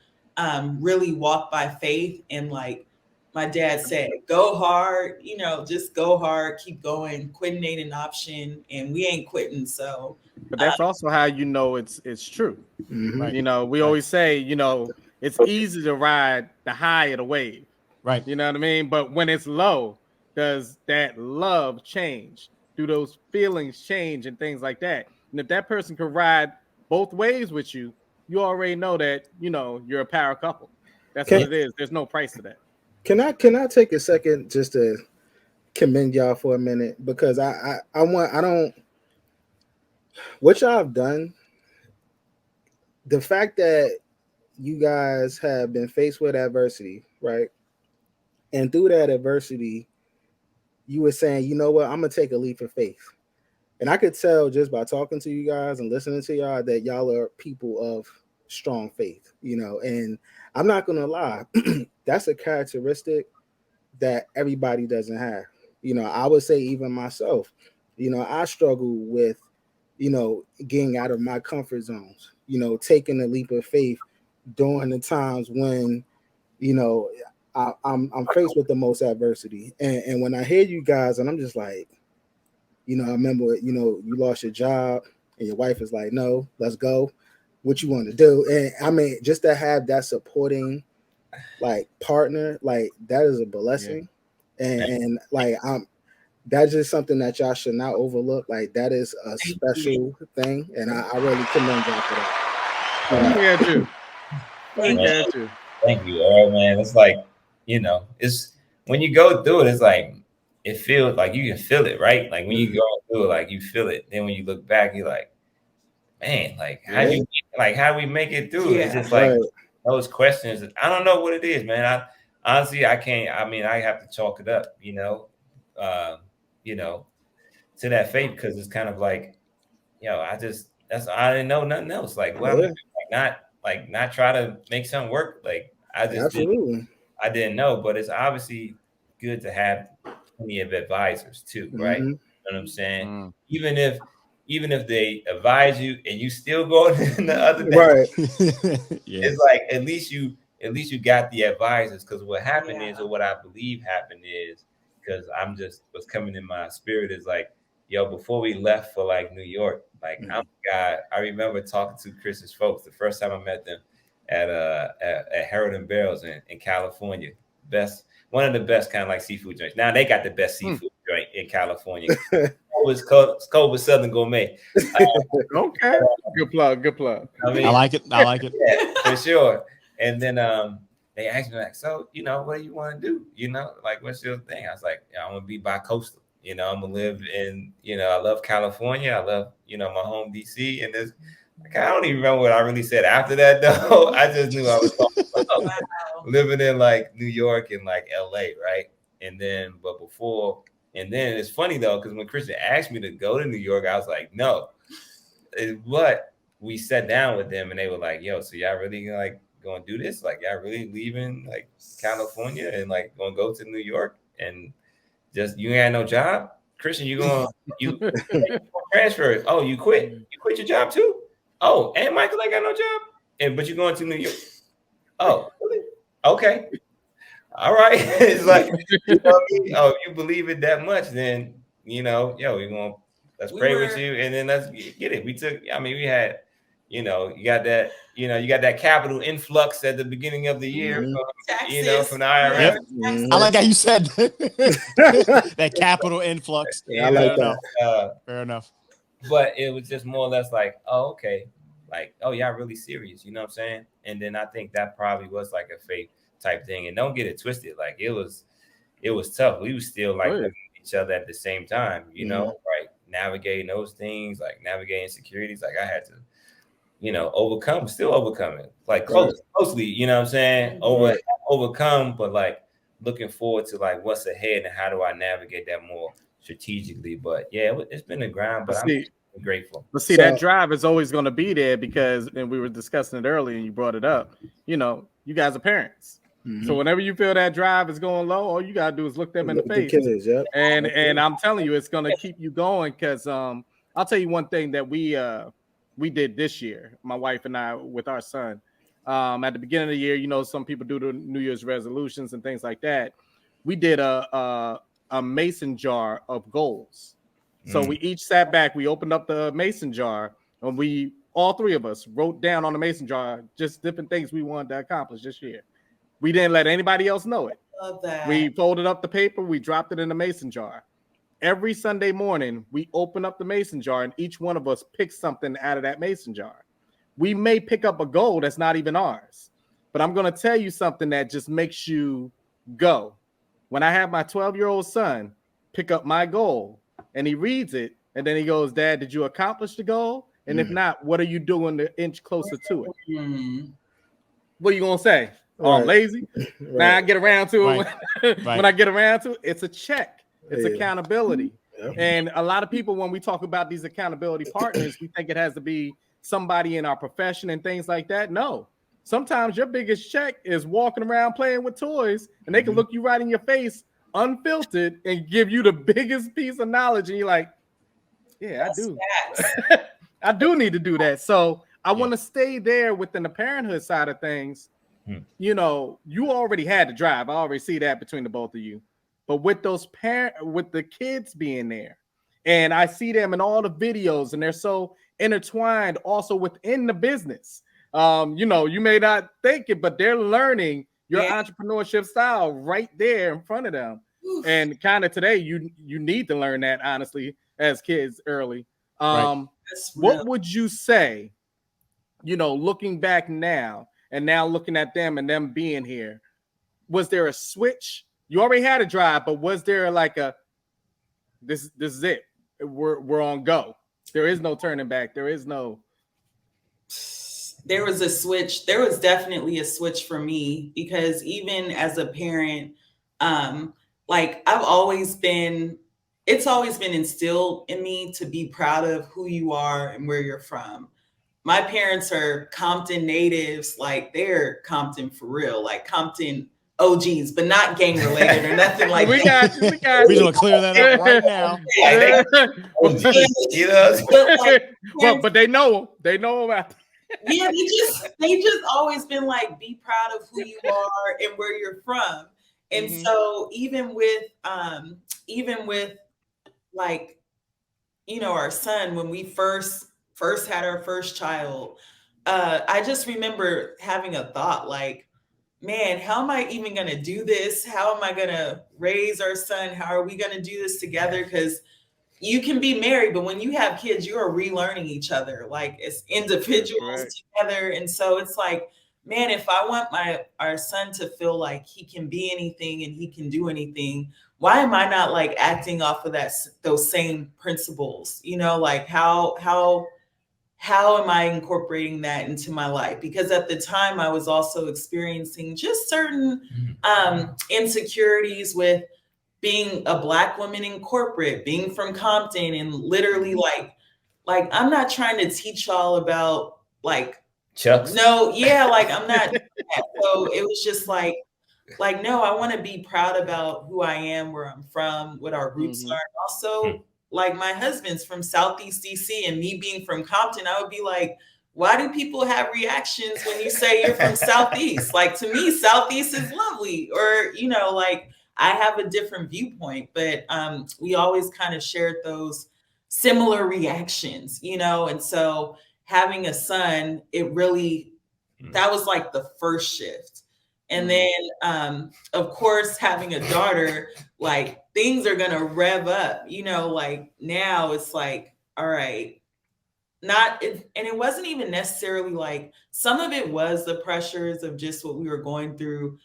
really walk by faith. And like my dad said, go hard, you know, just go hard, keep going, quitting ain't an option, and we ain't quitting. So but that's also how you know it's true. Mhm. You know, we always say, you know, it's easy to ride the high of the wave. Right. You know what I mean? But when it's low, does that love change? Do those feelings change and things like that? And if that person can ride both ways with you, you already know that, you know, you're a power couple. That's what it is. There's no price to that. Can I take a second just to commend y'all for a minute? Because what y'all have done, the fact that you guys have been faced with adversity, right? And through that adversity, you were saying, you know what, I'm gonna take a leap of faith. And I could tell just by talking to you guys and listening to y'all that y'all are people of strong faith, you know. And I'm not gonna lie, that's a characteristic that everybody doesn't have. You know, I would say even myself, you know, I struggle with, you know, getting out of my comfort zones, you know, taking a leap of faith during the times when, you know, I'm faced with the most adversity. And when I hear you guys, and I'm just like, you know, I remember, you know, you lost your job and your wife is like, no, let's go. What you want to do? And I mean, just to have that supporting like partner, like that is a blessing. Yeah. And like that's just something that y'all should not overlook. Like that is a special thing. And I really commend y'all for that. Thank you, Earl, man. It's like, you know, it's when you go through it, it's like it feels like you can feel it, right? Like when you go through it, like you feel it. Then when you look back, you're like, man, like how do we make it through? It's just like those questions. I don't know what it is, man. I honestly I can't. I mean, I have to chalk it up, you know, to that faith, because it's kind of like, you know, I didn't know nothing else. Like, well, not try to make something work. Like I just I didn't know, but it's obviously good to have plenty of advisors too, right? You know what I'm saying? Even if they advise you and you still go in the other day, right? It's like at least you got the advisors, because what happened is, or what I believe happened is, because what's coming in my spirit is like, yo, before we left for like New York, like I remember talking to Chris's folks the first time I met them at Harold and Barrels in California. One of the best kind of like seafood joints. Now they got the best seafood joint in California. It's called with Southern Gourmet. Okay, good plug. I mean, I like it. Yeah, for sure. And then they asked me like, so you know, what do you want to do? You know, like what's your thing? I was like, yeah, I want to be bi-coastal. You know, I'm gonna live in, you know, I love California. I love, you know, my home DC. And there's like, I don't even remember what I really said after that though. I just knew I was talking about living in like New York and like LA, right? And then it's funny though, because when Christian asked me to go to New York, I was like, no. But we sat down with them and they were like, yo, so y'all really like gonna do this? Like y'all really leaving like California and like gonna go to New York and just you ain't had no job? Christian, you transfer. Oh, you quit. You quit your job too? Oh, and Michael ain't got no job? But you going to New York? Oh, really? Okay. All right. It's like, you know what I mean? Oh, you believe it that much, then, you know, yo, let's pray with you, and then let's get it. We had, you know, you got that capital influx at the beginning of the year, you know, from the IRS. Yep. I like how you said that capital influx. Yeah, I like that. Fair enough. But it was just more or less like, oh, okay. Like, oh, y'all really serious. You know what I'm saying? And then I think that probably was like a faith type thing. And don't get it twisted. Like it was tough. We was still like each other at the same time, you know, right? navigating those things, like navigating insecurities, like I had to, still overcome it, like closely, you know what I'm saying? Overcome, but like looking forward to like what's ahead and how do I navigate that more strategically. But yeah, it's been a grind, but I'm grateful. But see, that drive is always going to be there because, and we were discussing it earlier and you brought it up, you guys are parents. Mm-hmm. So whenever you feel that drive is going low, all you gotta do is look them in the face. And I'm telling you, it's gonna keep you going because I'll tell you one thing that we did this year, my wife and I, with our son. At the beginning of the year, some people do the New Year's resolutions and things like that. We did a mason jar of goals. So we each sat back, we opened up the mason jar, and all three of us wrote down on the mason jar just different things we wanted to accomplish this year. We didn't let anybody else know it. Love that. We folded up the paper, we dropped it in the mason jar. Every Sunday morning, we open up the mason jar and each one of us picks something out of that mason jar. We may pick up a goal that's not even ours, but I'm going to tell you something that just makes you go. When I have my 12-year-old son pick up my goal and he reads it and then he goes, "Dad, did you accomplish the goal? And if not, what are you doing to inch closer to it?" What are you going to say? Oh, I'm lazy. Now I get around to it. When I get around to it, it's a check. It's accountability. And a lot of people, when we talk about these accountability partners, we think it has to be somebody in our profession and things like that. No. Sometimes your biggest check is walking around playing with toys and they can look you right in your face, unfiltered, and give you the biggest piece of knowledge. And you're like, yeah, I do. I do need to do that. So I want to stay there within the parenthood side of things. You already had the drive. I already see that between the both of you. But with with the kids being there, and I see them in all the videos, and they're so intertwined also within the business. You may not think it, but they're learning your entrepreneurship style right there in front of them. Oof. And kind of today, you need to learn that, honestly, as kids early. What would you say, looking back now, and now looking at them and them being here, was there a switch? You already had a drive, but was there like this is it? We're on go. There is no turning back. There was a switch. There was definitely a switch for me because even as a parent, it's always been instilled in me to be proud of who you are and where you're from. My parents are Compton natives, like they're Compton for real, like Compton OGs, but not gang related or nothing like that. We're gonna clear that up right now. But they know about. Yeah, they just always been like, be proud of who you are and where you're from. And so even with like, our son, when we first had our first child, I just remember having a thought like, man, how am I even going to do this? How am I going to raise our son? How are we going to do this together? Because you can be married, but when you have kids, you are relearning each other, like as individuals together. And so it's like, man, if I want our son to feel like he can be anything and he can do anything, why am I not like acting off of those same principles? Like how am I incorporating that into my life? Because at the time I was also experiencing just certain insecurities with being a Black woman in corporate, being from Compton, and literally like I'm not trying to teach y'all about like Chucks. No, yeah, like I'm not. So it was just like no, I want to be proud about who I am, where I'm from, what our roots are. And also, like my husband's from Southeast DC, and me being from Compton, I would be like, why do people have reactions when you say you're from Southeast? Like to me, Southeast is lovely, or like I have a different viewpoint, but we always kind of shared those similar reactions, and so having a son, it really, that was like the first shift. And then, of course, having a daughter, like things are going to rev up, like now it's like, all right, and it wasn't even necessarily like, some of it was the pressures of just what we were going through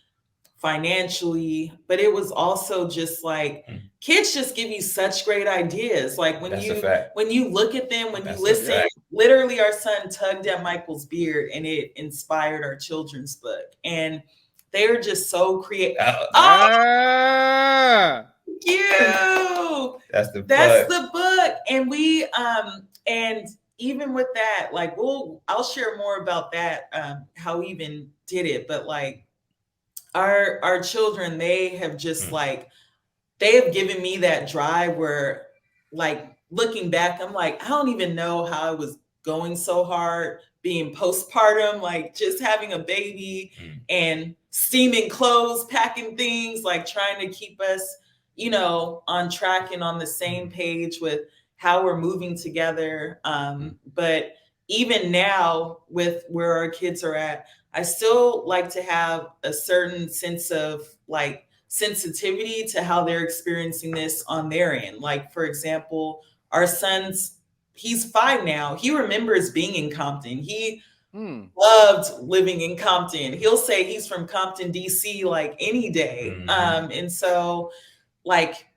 financially, but it was also just like, kids just give you such great ideas. Like when That's a fact. you look at them, when That's you a listen, fact. literally our son tugged at Michael's beard and it inspired our children's book. And they're just so creative. Oh, Ah, thank you. That's the That's plug. the book. And we and even with that, like I'll share more about that, how we even did it. But like our children, they have just like they have given me that drive where, like, looking back, I'm like, I don't even know how I was going so hard being postpartum, like just having a baby and steaming clothes, packing things, like trying to keep us, you know, on track and on the same page with how we're moving together. But even now, with where our kids are at, I still like to have a certain sense of like sensitivity to how they're experiencing this on their end. Like, for example, our son's, he's 5 now. He remembers being in Compton. He loved living in Compton. He'll say he's from Compton, DC, like any day. And so, like,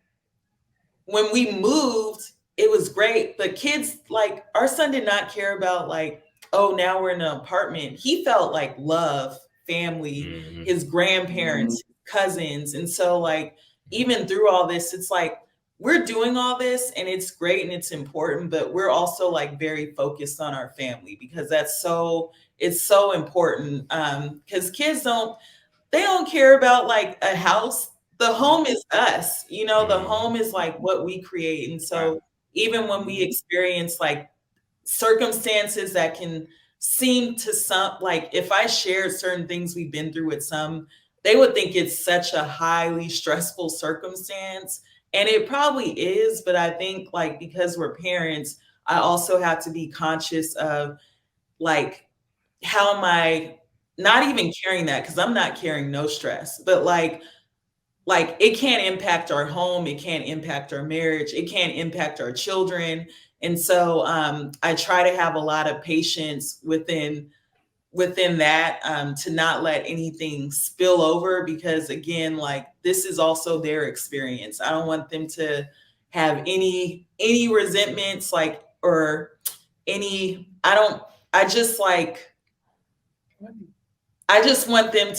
when we moved, it was great. But kids, like, our son did not care about, like, oh, now we're in an apartment. He felt like love, family, his grandparents, cousins. And so, like, even through all this, it's like we're doing all this and it's great and it's important, but we're also like very focused on our family because it's so important. Because kids they don't care about like a house. The home is us, you know, the home is like what we create. And so even when we experience like circumstances that can seem to some, like if I share certain things we've been through with some, they would think it's such a highly stressful circumstance. And it probably is, but I think like because we're parents, I also have to be conscious of like, how am I not even carrying that? Because I'm not carrying no stress, but like it can't impact our home, it can't impact our marriage, it can't impact our children. And so I try to have a lot of patience within that, to not let anything spill over, because again, like this is also their experience. I don't want them to have any resentments, like, or any, I just want them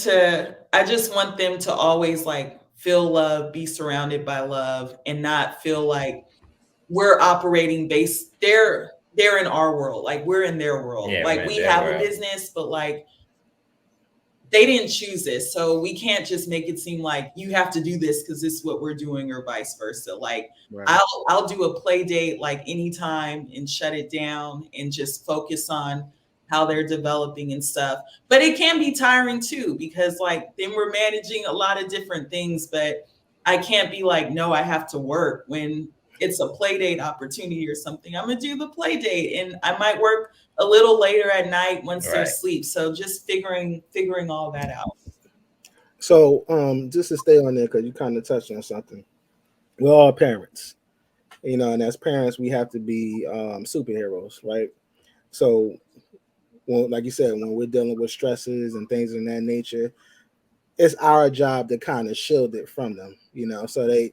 to always like feel love, be surrounded by love, and not feel like we're operating based, they're in our world, like we're in their world. Yeah, like we have a business, but like they didn't choose this. So we can't just make it seem like you have to do this because this is what we're doing, or vice versa. Like I'll do a play date like anytime and shut it down and just focus on how they're developing and stuff. But it can be tiring too, because like then we're managing a lot of different things, but I can't be like, no, I have to work when it's a play date opportunity or something. I'm gonna do the play date and I might work a little later at night once they're asleep. So just figuring all that out. So just to stay on there, because you kind of touched on something. We're all parents, you know, and as parents, we have to be superheroes, right? So, well, like you said, when we're dealing with stresses and things of that nature, it's our job to kind of shield it from them, you know, so they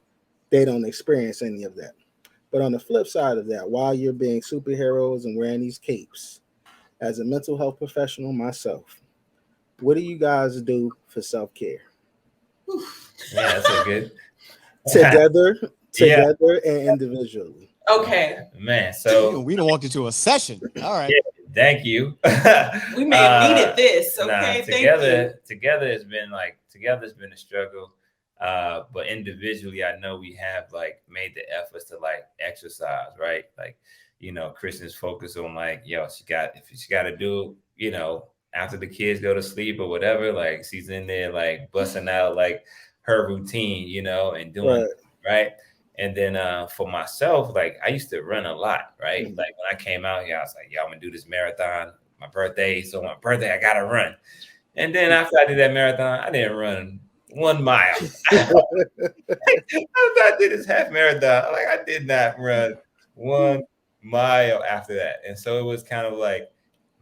don't experience any of that. But on the flip side of that, while you're being superheroes and wearing these capes, as a mental health professional myself, what do you guys do for self-care? Yeah, that's a good. Together and individually. Okay. Man, so we don't walk into a session. All right. Yeah, thank you. We may have needed this. Okay. Together it's been a struggle. But individually, I know we have like made the efforts to like exercise, right? Like, you know, Kristen's focus on like, if she got to do, you know, after the kids go to sleep or whatever, like she's in there like busting out like her routine, you know, and doing right. And then for myself, like I used to run a lot, right? Like when I came out here, I was like, I'm gonna do this marathon, my birthday. So my birthday, I gotta run. And then after I did that marathon, I didn't run 1 mile. After I did this half marathon, like I did not run 1 mile after that. And so it was kind of like,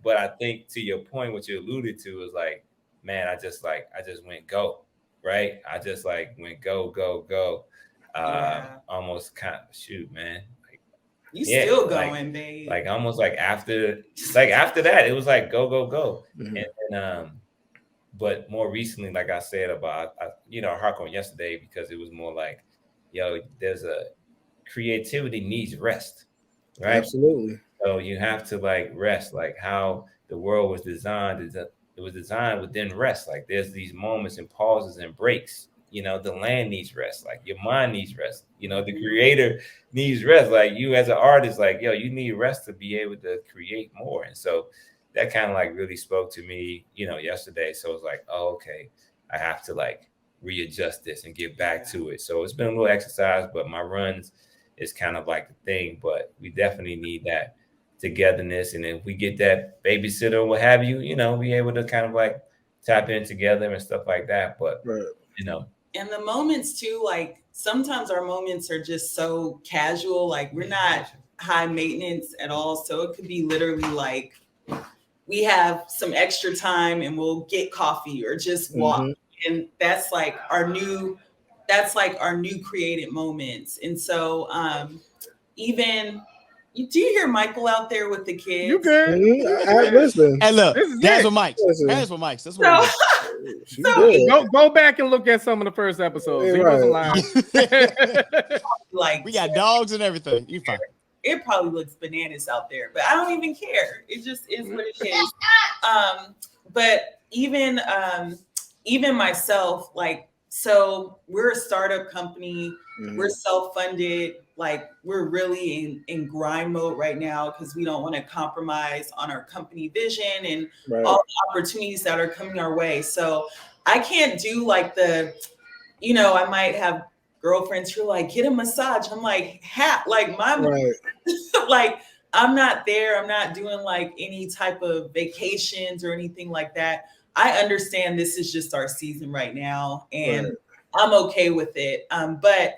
but I think to your point, what you alluded to is like, man, I just went go, right? I just like went go. almost kind of shoot, man. You Yeah, still like- going, babe. Like almost like after that, it was like go. Mhm. And then but more recently, like I said about I hark on yesterday because it was more like, there's a creativity needs rest, right? Absolutely. So you have to like rest, like how the world was designed. It was designed within rest. Like there's these moments and pauses and breaks. The land needs rest. Like your mind needs rest. The creator needs rest. Like you as an artist, like, you need rest to be able to create more. And so that kind of like really spoke to me, yesterday. So it's like, oh, okay, I have to like readjust this and get back to it. So it's been a little exercise, but my runs is kind of like the thing. But we definitely need that togetherness. And if we get that babysitter or what have you, be able to kind of like tap in together and stuff like that. But, Right. And the moments too, like sometimes our moments are just so casual, like we're not high maintenance at all. So it could be literally like we have some extra time and we'll get coffee or just walk. Mm-hmm. And that's like our new created moments. And so do you hear Michael out there with the kids? You good? Listen. Hey, look, This is that's it. what Mike's. Listen. That's what Mike's. That's what She So- good. Go back and look at some of the first episodes. He wasn't lying. Like we got dogs and everything. You fine. it probably looks bananas out there, but I don't even care. It just is what it is. But even myself, like, so we're a startup company. Mhm. We're self-funded. Like we're really in grind mode right now because we don't want to compromise on our company vision and Right. all the opportunities that are coming our way. So I can't do like I might have girlfriends who are like, get a massage. I'm like, like my Right. like I'm not there. I'm not doing like any type of vacations or anything like that. I understand this is just our season right now, and Right. I'm okay with it. But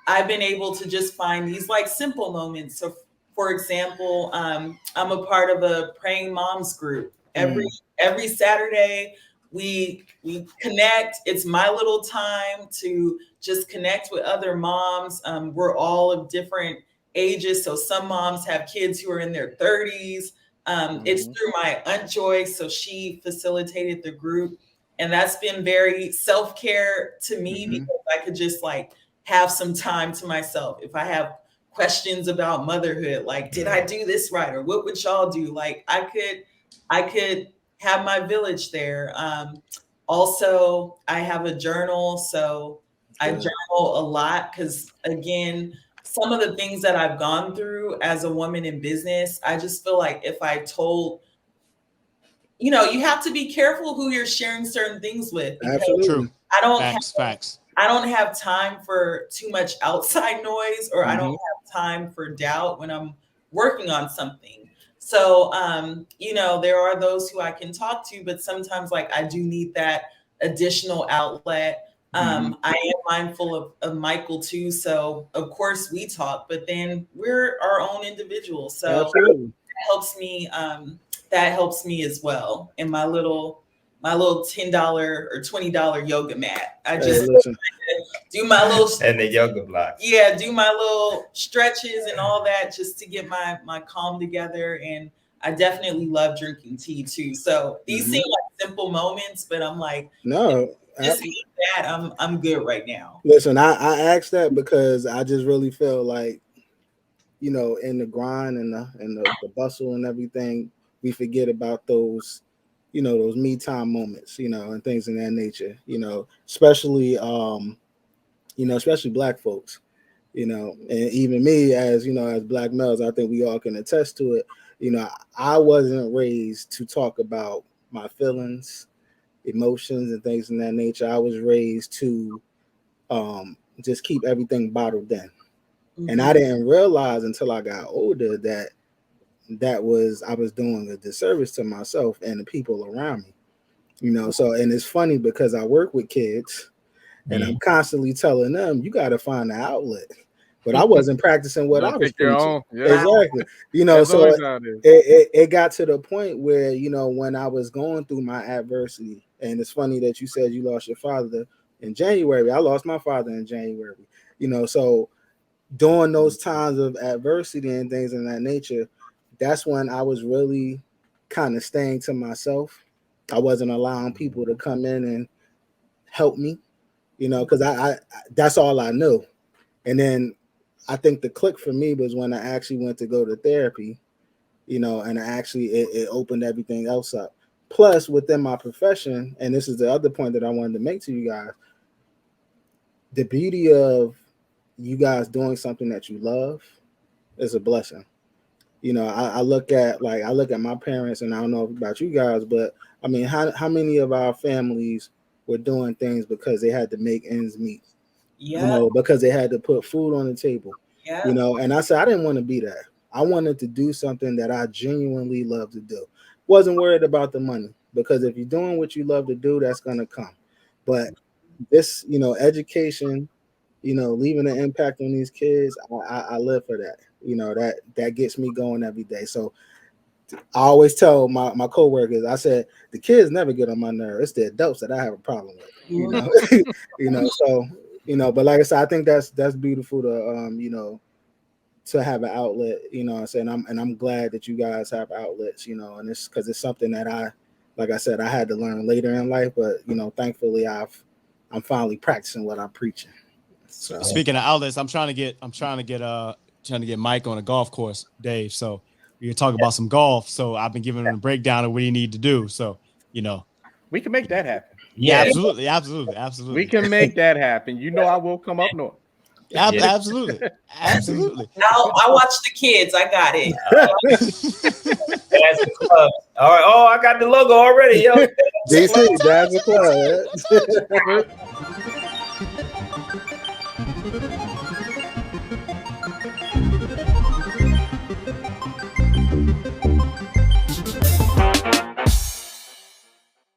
I've been able to just find these like simple moments. So, for example, I'm a part of a praying moms group. Every Saturday, we connect. It's my little time to just connect with other moms. We're all of different ages. So some moms have kids who are in their 30s. It's through my Aunt Joy. So she facilitated the group. And that's been very self-care to me because I could just like have some time to myself. If I have questions about motherhood, like, did I do this right? Or what would y'all do? Like I could have my village there. Also, I have a journal. So I journal a lot because again, some of the things that I've gone through as a woman in business, I just feel like if I told, you have to be careful who you're sharing certain things with. Because Absolutely. True. I don't Facts. I don't have time for too much outside noise, or I don't have time for doubt when I'm working on something. So, there are those who I can talk to, but sometimes like I do need that additional outlet. I am mindful of Michael too. So of course we talk, but then we're our own individuals. So Absolutely. that helps me as well. And my little $10 or $20 yoga mat. I just Listen. do my little And the yoga blocks. do my little stretches and all that just to get my calm together. And I definitely love drinking tea too. So these seem like simple moments, but I'm like, No. just eat that. I'm good right now. Listen, I asked that because I just really feel like, in the grind and the bustle and everything, we forget about those, those me time moments, and things of that nature, especially, especially Black folks, and even me as Black males, I think we all can attest to it. I wasn't raised to talk about my feelings, emotions, and things of that nature. I was raised to just keep everything bottled in. And I didn't realize until I got older that I was doing a disservice to myself and the people around me. So, and it's funny because I work with kids and I'm constantly telling them, you got to find an outlet. But I wasn't practicing what I was Pick your preaching. own. Yeah. Exactly. That's So always how it is. it got to the point where, when I was going through my adversity, and it's funny that you said you lost your father in January. I lost my father in January, so during those times of adversity and things of that nature, that's when I was really kind of staying to myself. I wasn't allowing people to come in and help me, because I that's all I knew. And then I think the click for me was when I actually went to go to therapy, and it opened everything else up. Plus, within my profession, and this is the other point that I wanted to make to you guys, the beauty of you guys doing something that you love is a blessing. I look at my parents, and I don't know about you guys, but I mean, how many of our families were doing things because they had to make ends meet? Yeah. Because they had to put food on the table. Yeah. And I said I didn't want to be that. I wanted to do something that I genuinely love to do. Wasn't worried about the money, because if you're doing what you love to do, that's gonna come. But this, education, leaving an impact on these kids, I live for that. That gets me going every day. So I always tell my coworkers, I said, the kids never get on my nerve. It's the adults that I have a problem with. So, but like I said, I think that's beautiful to to have an outlet, I'm saying, I'm glad that you guys have outlets, and it's because it's something that like I said, I had to learn later in life, but thankfully I'm finally practicing what I'm preaching. So speaking of outlets, I'm trying to get Mike on a golf course, Dave. So we can talk about some golf. So I've been giving him a breakdown of what he need to do. So we can make that happen. Yeah, absolutely. We can make that happen. I will come up north. Absolutely. I'll watch the kids. I got it. That's the club. All right. Oh, I got the logo already, yo. DC, that's the club.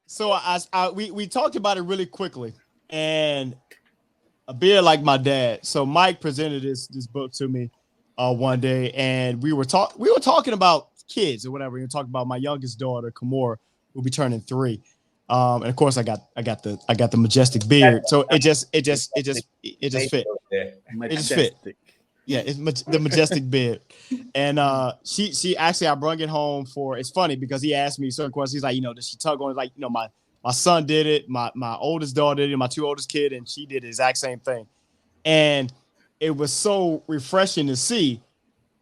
So we talked about it really quickly, and a beer like my dad. So Mike presented this book to me one day, and we were talking about kids or whatever. We were talking about my youngest daughter, Kimora, who'll be turning 3. And of course I got the majestic beard. So it just fit. It just fit. Yeah, it's the majestic beard. And she actually, I brought it home for, it's funny because he asked me certain questions. He's like, does she tug on it? Like, my son did it, my oldest daughter did it, my 2 oldest kid, and she did the exact same thing. And it was so refreshing to see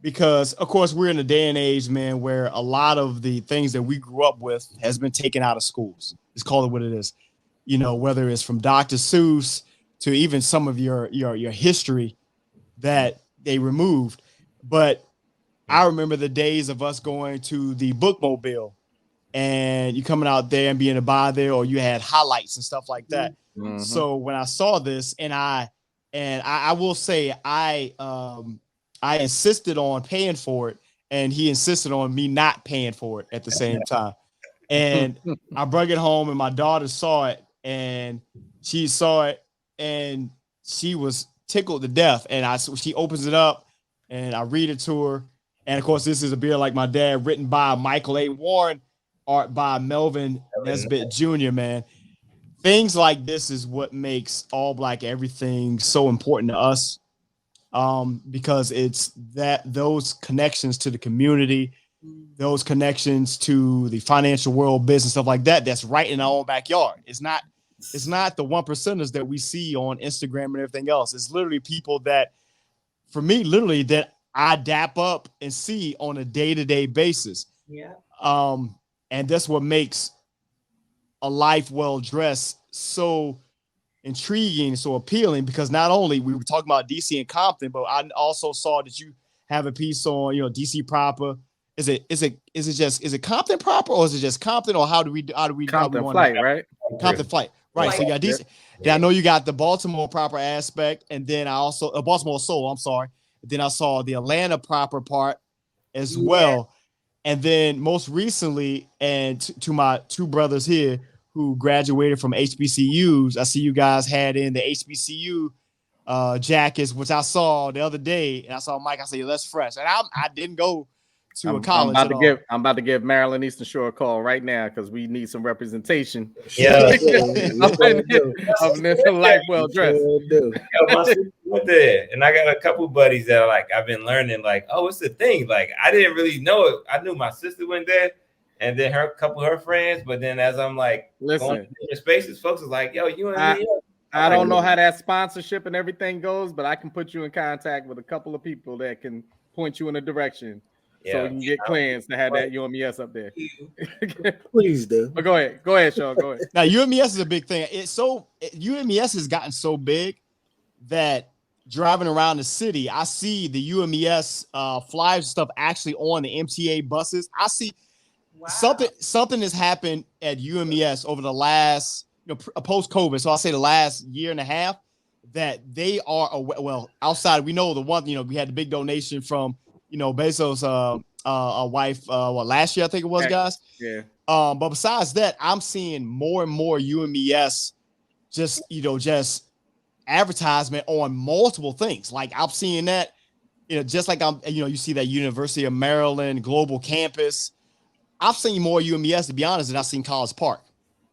because, of course, we're in a day and age, man, where a lot of the things that we grew up with has been taken out of schools. Let's call it what it is. Whether it's from Dr. Seuss to even some of your history that they removed. But I remember the days of us going to the bookmobile and you coming out there and being to buy there, or you had highlights and stuff like that. Mm-hmm. So when I saw this, and I will say I insisted on paying for it, and he insisted on me not paying for it at the same time. And I brought it home, and my daughter saw it, and she saw it, and she was tickled to death. And she opens it up, and I read it to her. And of course, this is a beer like my dad, written by Michael A. Warren, art by Melvin Nesbitt Jr., man. Things like this is what makes All Black Everything so important to us, because it's those connections to the community, those connections to the financial world, business, stuff like that, that's right in our own backyard. It's not the 1%ers that we see on Instagram and everything else. It's literally people that, for me, literally that I dap up and see on a day-to-day basis. Yeah. And that's what makes a life well dressed so intriguing, so appealing, because not only we were talking about DC and Compton, but I also saw that you have a piece on, DC proper. Is it Compton proper, or is it just Compton, or how do we Compton Flight, right? Compton Flight, right? So you got DC. Yeah. I know you got the Baltimore proper aspect, and then I also Baltimore Soul. I'm sorry. Then I saw the Atlanta proper part as well. And then most recently, and to my 2 brothers here who graduated from HBCUs, I see you guys had in the HBCU jackets, which I saw the other day. And I saw Mike, I said, that's fresh. And I didn't go to a I'm college about at to all. give I'm about to give Maryland Eastern Shore a call right now because we need some representation. Yeah. Of like well dressed. Yo, my sister went there, and I got a couple buddies that are like, I've been learning, like, oh, it's the thing. Like, I didn't really know it. I knew my sister went there, and then a couple of her friends. But then as I'm like going Listen, to different spaces, folks is like, yo, you and me. I don't know how that sponsorship and everything goes, but I can put you in contact with a couple of people that can point you in a direction so you can get clearance to have that UMES up there. Please do. But go ahead, Sean. Go ahead. Now UMES is a big thing. UMES has gotten so big that driving around the city, I see the UMES flyers and stuff actually on the MTA buses. I see something has happened at UMES over the last post COVID. So I'll say the last year and a half that they are outside. We know the one, we had the big donation from Bezos' wife last year, I think it was, guys. Yeah. But besides that, I'm seeing more and more UMES just advertisement on multiple things. Like I'm seeing that, just like you see that University of Maryland global campus. I've seen more UMES, to be honest, than I've seen College Park,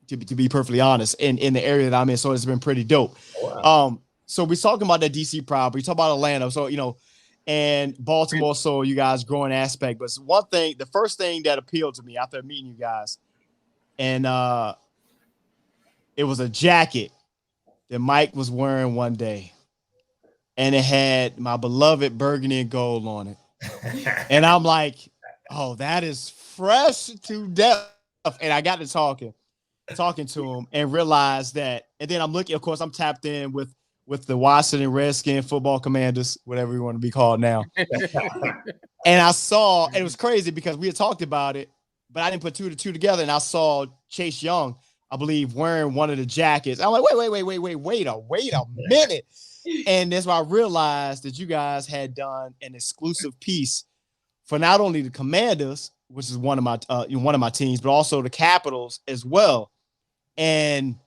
to be perfectly honest, in the area that I'm in. So it's been pretty dope. Wow. So we're talking about that DC property, we talk about Atlanta. So, and Baltimore, so you guys growing aspect. But the first thing that appealed to me after meeting you guys, and it was a jacket that Mike was wearing one day, and it had my beloved burgundy and gold on it. And I'm like, oh, that is fresh to death. And I got to talking to him and realized that, and then I'm looking, of course, I'm tapped in with the Washington Redskin football commanders, whatever you want to be called now. And I saw, and it was crazy because we had talked about it, but I didn't put two to two together. And I saw Chase Young, I believe, wearing one of the jackets. I'm like, wait a minute. And that's why I realized that you guys had done an exclusive piece for not only the Commanders, which is one of my teams, but also the Capitals as well. And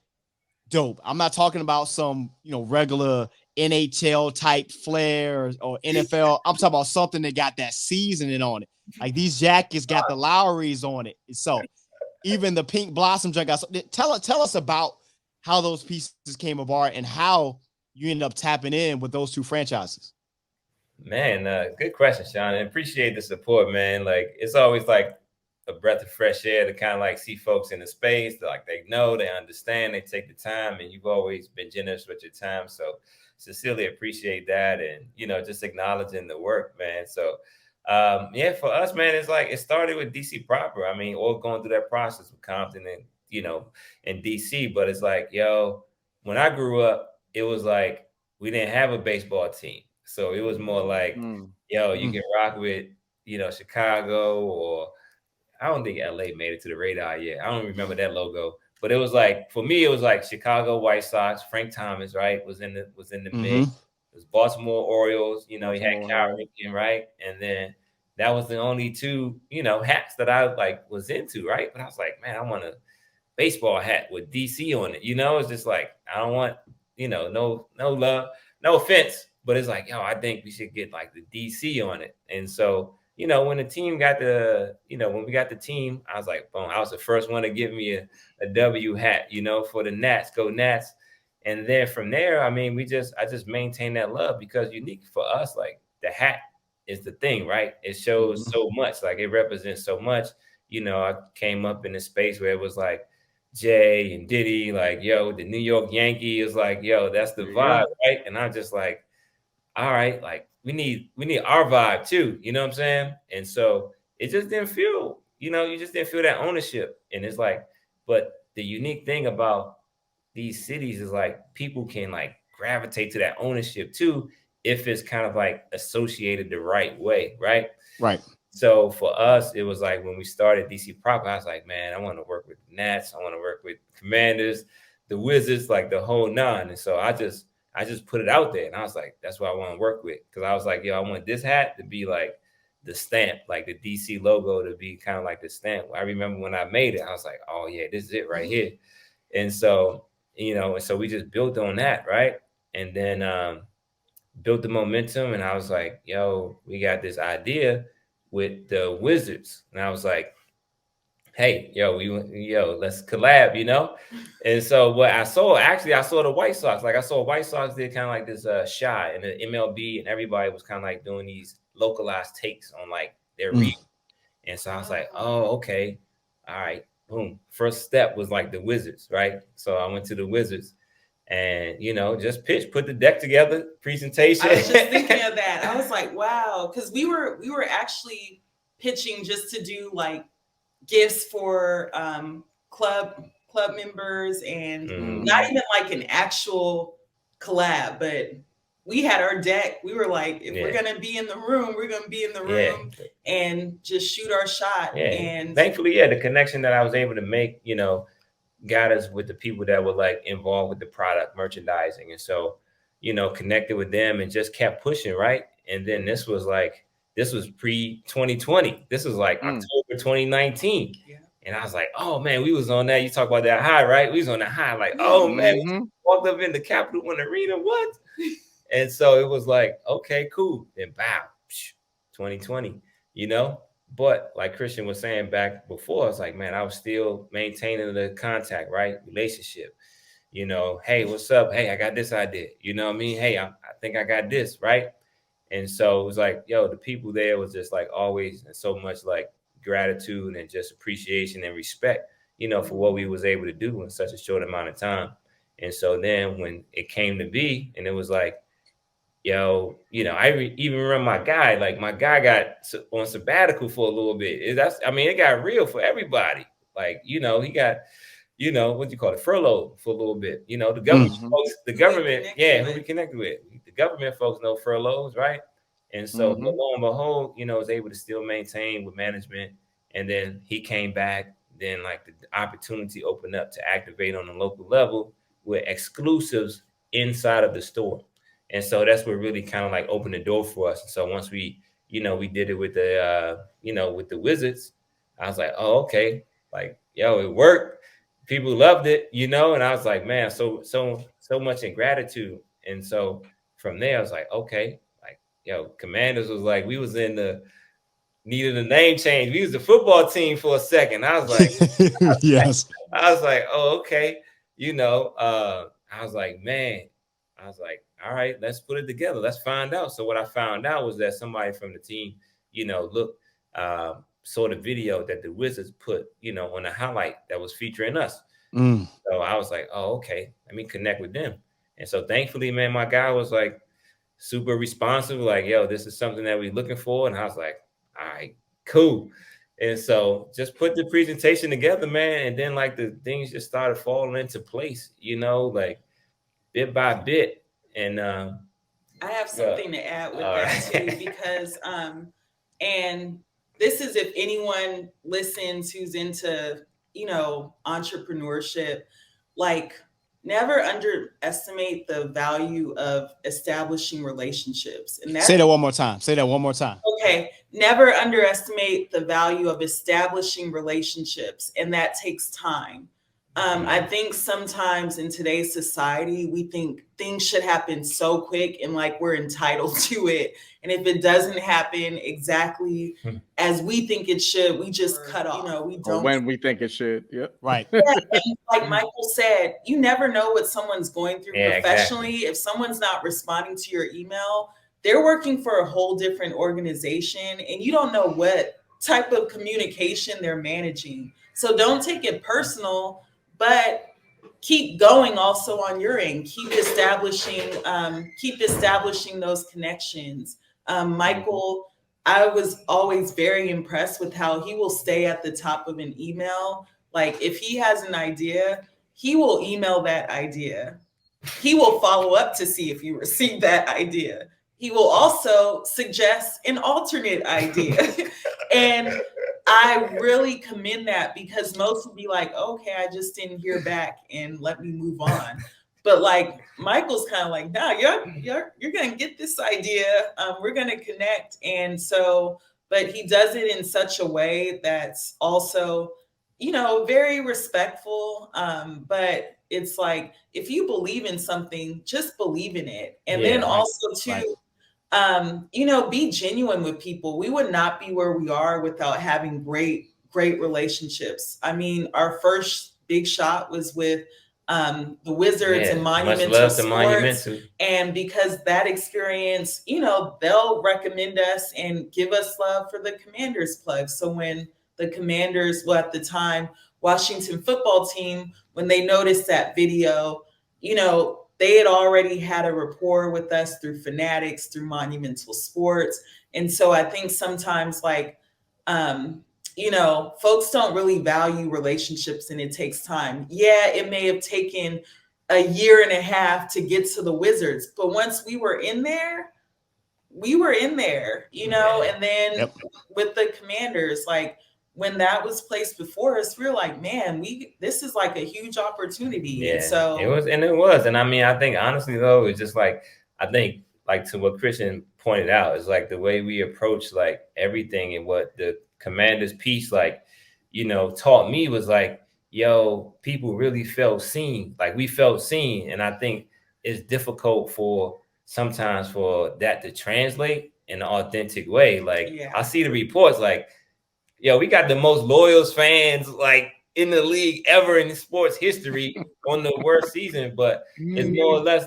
dope. I'm not talking about some, regular NHL type flair or NFL. I'm talking about something that got that seasoning on it. Like these jackets got the Lowrys on it. So even the Pink Blossom jacket. Tell us about how those pieces came apart and how you ended up tapping in with those two franchises. Man, good question, Sean. I appreciate the support, man. Like it's always like a breath of fresh air to kind of like see folks in the space. Like they know, they understand, they take the time, and you've always been generous with your time. So sincerely appreciate that, and just acknowledging the work, man. So for us, man, it's like it started with DC proper. I mean, all going through that process with Compton and and DC. But it's like, when I grew up, it was like we didn't have a baseball team. So it was more like, you can rock with, Chicago, or I don't think LA made it to the radar yet. I don't remember that logo, but it was like, for me, it was like Chicago White Sox, Frank Thomas, right, was in the mix. It was Baltimore Orioles, you had Cal Ripken, right? And then that was the only two, hats that I like was into, right? But I was like, man, I want a baseball hat with DC on it. It's just like, I don't want, no love, no offense. But it's like, I think we should get like the DC on it. And so, when the team got when we got the team, I was like, boom, I was the first one to give me a W hat, for the Nats, go Nats. And then from there, I mean, I just maintain that love because unique for us, like the hat is the thing, right? It shows so much, like it represents so much. I came up in a space where it was like Jay and Diddy, like, the New York Yankee is like, that's the vibe, right? And I'm just like, all right, like we need our vibe too, you know what I'm saying? And so it just didn't feel, you just didn't feel that ownership. And it's like, but the unique thing about these cities is like people can like gravitate to that ownership too if it's kind of like associated the right way, right? Right. So for us, it was like when we started DC proper, I was like, man, I want to work with Nats, I want to work with Commanders, the Wizards, like the whole nine. And so I just put it out there, and I was like, that's what I want to work with. Because I was like, I want this hat to be like the stamp, like the DC logo to be kind of like the stamp. I remember when I made it, I was like, oh yeah, this is it right here. And so, and so we just built on that, right? And then built the momentum, and I was like, we got this idea. with the Wizards, and I was like, hey, let's collab, And so what I saw the White Sox. Like I saw White Sox did kind of like this shot in the MLB, and everybody was kind of like doing these localized takes on like their region. And so I was like, oh, okay, all right, boom. First step was like the Wizards, right? So I went to the Wizards and just put the deck together, presentation. I was just thinking of that. I was like, wow, because we were actually pitching just to do like gifts for club members and not even like an actual collab, but we had our deck. We were like, if we're gonna be in the room, we're gonna be in the room and just shoot our shot. And thankfully, the connection that I was able to make, got us with the people that were like involved with the product merchandising, and so connected with them and just kept pushing, right? And then this was pre 2020. This was like October 2019. And I was like, oh man, we was on that. You talk about that high, right? We was on that high, like, oh man, we walked up in the Capital One Arena. What? And so it was like, okay, cool. Then bow, 2020, But like Christian was saying back before, it's like, man, I was still maintaining the contact, right? Relationship. Hey, what's up? Hey, I got this idea. You know what I mean? Hey, I think I got this, right? And so it was like, the people there was just like always so much like gratitude and just appreciation and respect, for what we was able to do in such a short amount of time. And so then when it came to be, and it was like, I even remember my guy got on sabbatical for a little bit. It got real for everybody. Like, he got, what you call it, furloughed for a little bit. The government folks, who we connected with. The government folks know furloughs, right? And so lo and behold, was able to still maintain with management. And then he came back. Then like the opportunity opened up to activate on the local level with exclusives inside of the store. And so that's what really kind of like opened the door for us. And so once we did it with the, with the Wizards, I was like, oh, okay. Like, it worked. People loved it, and I was like, man, so much in gratitude. And so from there, I was like, okay, like, Commanders was like, we was needed a name change. We was the football team for a second. I was like, yes. I was like, oh, okay. I was like, man, all right, let's put it together. Let's find out. So what I found out was that somebody from the team, saw the video that the Wizards put, on a highlight that was featuring us. So I was like, oh, okay, let me connect with them. And so thankfully, man, my guy was like super responsive, like, this is something that we're looking for. And I was like, all right, cool. And so just put the presentation together, man. And then like the things just started falling into place, like bit by bit. And I have something to add with that too, because and this is if anyone listens who's into entrepreneurship, like never underestimate the value of establishing relationships. And say that one more time. Okay, never underestimate the value of establishing relationships, and that takes time. I think sometimes in today's society, we think things should happen so quick and like we're entitled to it. And if it doesn't happen exactly as we think it should, we just cut off. We don't. Or when we think it should. Yep. Right. Yeah, and like Michael said, you never know what someone's going through professionally. Exactly. If someone's not responding to your email, they're working for a whole different organization and you don't know what type of communication they're managing. So don't take it personal. But keep going also on your end. Keep establishing those connections. Michael, I was always very impressed with how he will stay at the top of an email. Like if he has an idea, he will email that idea. He will follow up to see if you received that idea. He will also suggest an alternate idea. And I really commend that because most would be like, okay, I just didn't hear back and let me move on. But like Michael's kind of like, no, you're gonna get this idea. We're gonna connect. And so, but he does it in such a way that's also, very respectful. But it's like if you believe in something, just believe in it. And then also too, be genuine with people. We would not be where we are without having great relationships. I mean, our first big shot was with the Wizards and Monumental Sports. And because that experience, they'll recommend us and give us love for the Commanders plug. So when the Commanders, at the time, Washington football team, when they noticed that video, they had already had a rapport with us through Fanatics, through Monumental Sports. And so I think sometimes folks don't really value relationships, and it takes time. Yeah, it may have taken a year and a half to get to the Wizards, but once we were in there, and then with the Commanders, when that was placed before us, we were like, man, this is like a huge opportunity. Yeah, and so it was. And I mean, I think honestly though, it's just to what Christian pointed out, is the way we approach everything, and what the Commanders piece taught me was people really felt seen. We felt seen. And I think it's difficult sometimes for that to translate in an authentic way. I see the reports we got the most loyal fans in the league ever in sports history on the worst season, but it's more or less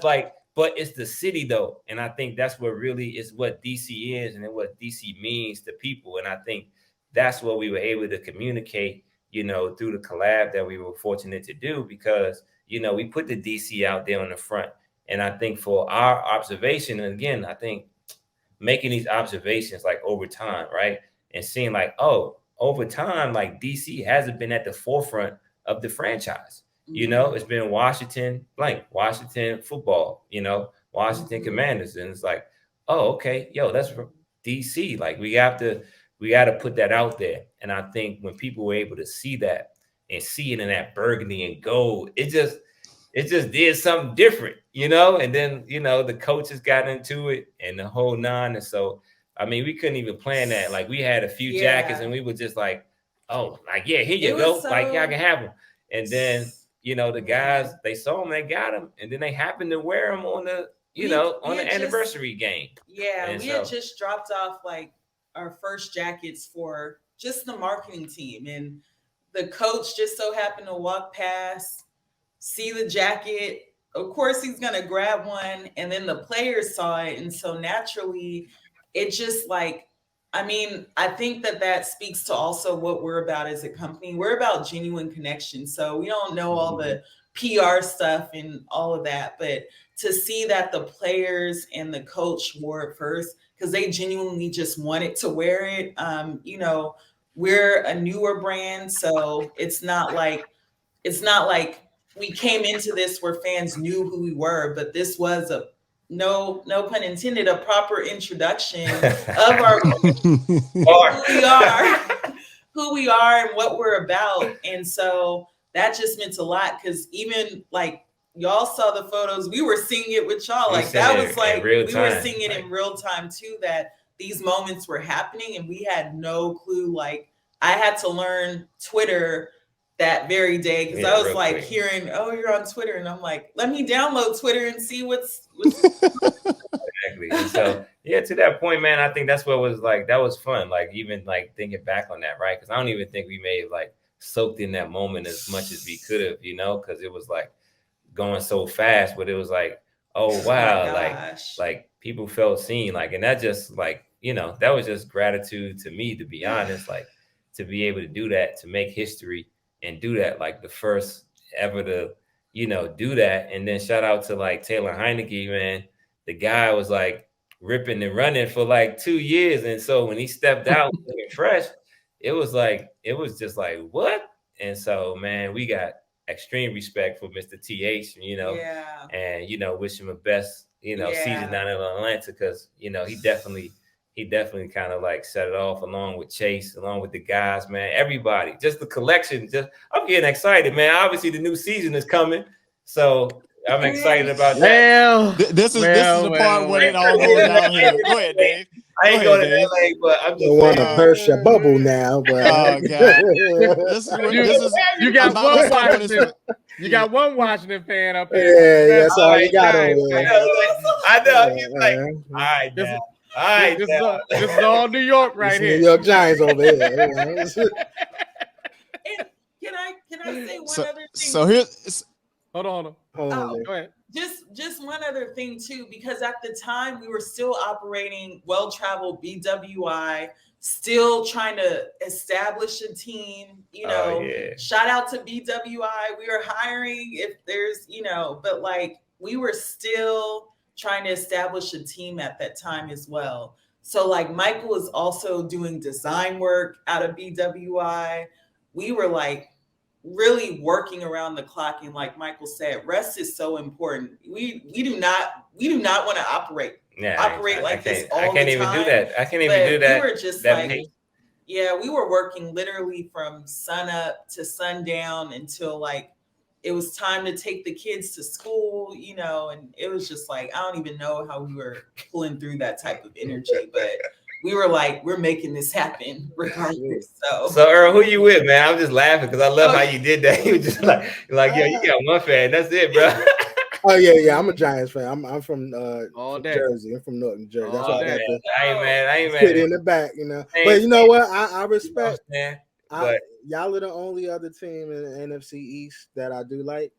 but it's the city though. And I think that's what really is what DC is, and what DC means to people. And I think that's what we were able to communicate, through the collab that we were fortunate to do, because, we put the DC out there on the front. And I think for our observation, and again, I think making these observations over time, right? And seeing over time, DC hasn't been at the forefront of the franchise. It's been Washington football, Washington Commanders. And it's okay, that's DC. We got to put that out there. And I think when people were able to see that and see it in that burgundy and gold, it just did something different, and then, the coaches got into it and the whole nine. And so, I mean, we couldn't even plan that. We had a few jackets, and we were just here you go. Y'all can have them. And then, the guys, they saw them, they got them. And then they happened to wear them on the, on the anniversary game. Yeah. And we had just dropped off our first jackets for just the marketing team. And the coach just so happened to walk past, see the jacket. Of course, he's going to grab one. And then the players saw it. And so naturally, it just I think that speaks to also what we're about as a company. We're about genuine connection. So we don't know all the PR stuff and all of that, but to see that the players and the coach wore it first, because they genuinely just wanted to wear it. We're a newer brand, so it's not like we came into this where fans knew who we were, but this was no pun intended, a proper introduction of who we are and what we're about. And so that just meant a lot, because even y'all saw the photos, we were seeing it with y'all. We were seeing it in real time too, that these moments were happening, and we had no clue. I had to learn Twitter that very day, because I was hearing, oh, you're on Twitter, and I'm let me download Twitter and see what's exactly. And so to that point, man, I think that's what was that was fun. Even thinking back on that, right? Because I don't even think we may have soaked in that moment as much as we could have, because it was going so fast, but it was oh wow, people felt seen, and that just that was just gratitude to me, to be honest, to be able to do that, to make history and do that, the first ever to do that. And then shout out to Taylor Heineke, man. The guy was ripping and running for 2 years, and so when he stepped out looking fresh, it was just what? And so, man, we got extreme respect for Mr. TH, and wish him the best, season down in Atlanta, because he definitely kind of set it off, along with Chase, along with the guys, man. Everybody, just the collection. I'm getting excited, man. Obviously, the new season is coming, so I'm excited about that. This is the part where it all goes down here. Go ahead, Dave. I ain't going to LA, but I'm just want to burst your bubble now. But oh God, you got one Washington. You got one Washington fan up here. Yeah, that's all you got over there. I know. He's all right, man. All right, This is all New York right It's here. New York Giants over here. And can I say one other thing? So here's Hold on. Hold on, Jay. Go ahead. Just one other thing too, because at the time we were still operating well-traveled BWI, still trying to establish a team, shout out to BWI. We are hiring if there's, but like we were still trying to establish a team at that time as well. So like Michael is also doing design work out of BWI. We were like really working around the clock, and like Michael said, rest is so important. We do not want to operate like this all the time. I can't even do that. I can't even do that. We were just we were working literally from sun up to sundown until like it was time to take the kids to school, and it was just like, I don't even know how we were pulling through that type of energy, but we were like, we're making this happen regardless. So Earl, who you with, man? I'm just laughing because I love how you did that. You were just like, yeah, you got one fan. That's it, bro. Oh yeah. I'm a Giants fan. I'm from Jersey. I'm from Northern Jersey. That's why I got the I ain't sit in the back, But you know what? I respect. But Y'all are the only other team in the NFC East that I do like,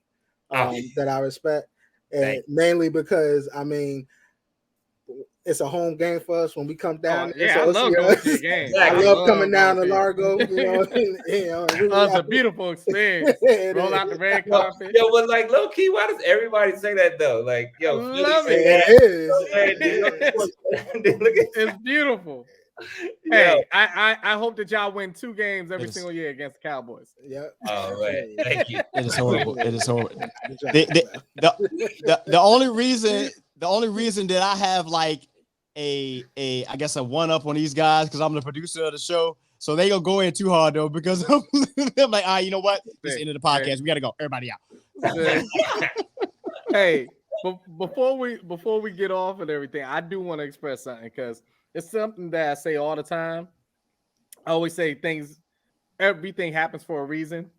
that I respect, and mainly because it's a home game for us when we come down. I love going to the game. I love coming down to Largo. It's a beautiful experience. Roll out the red carpet. Yo, but like low key, why does everybody say that though? Like, yo, love it. It's beautiful. Hey, I hope that y'all win 2 games every single year against the Cowboys. Yeah. All right. Thank you. It is horrible. The only reason that I have like a one up on these guys because I'm the producer of the show. So they gonna go in too hard though because I'm like, all right, you know what? This is the end of the podcast. We gotta go. Everybody out. Hey, before we get off and everything, I do want to express something because it's something that I say all the time. I always say everything happens for a reason,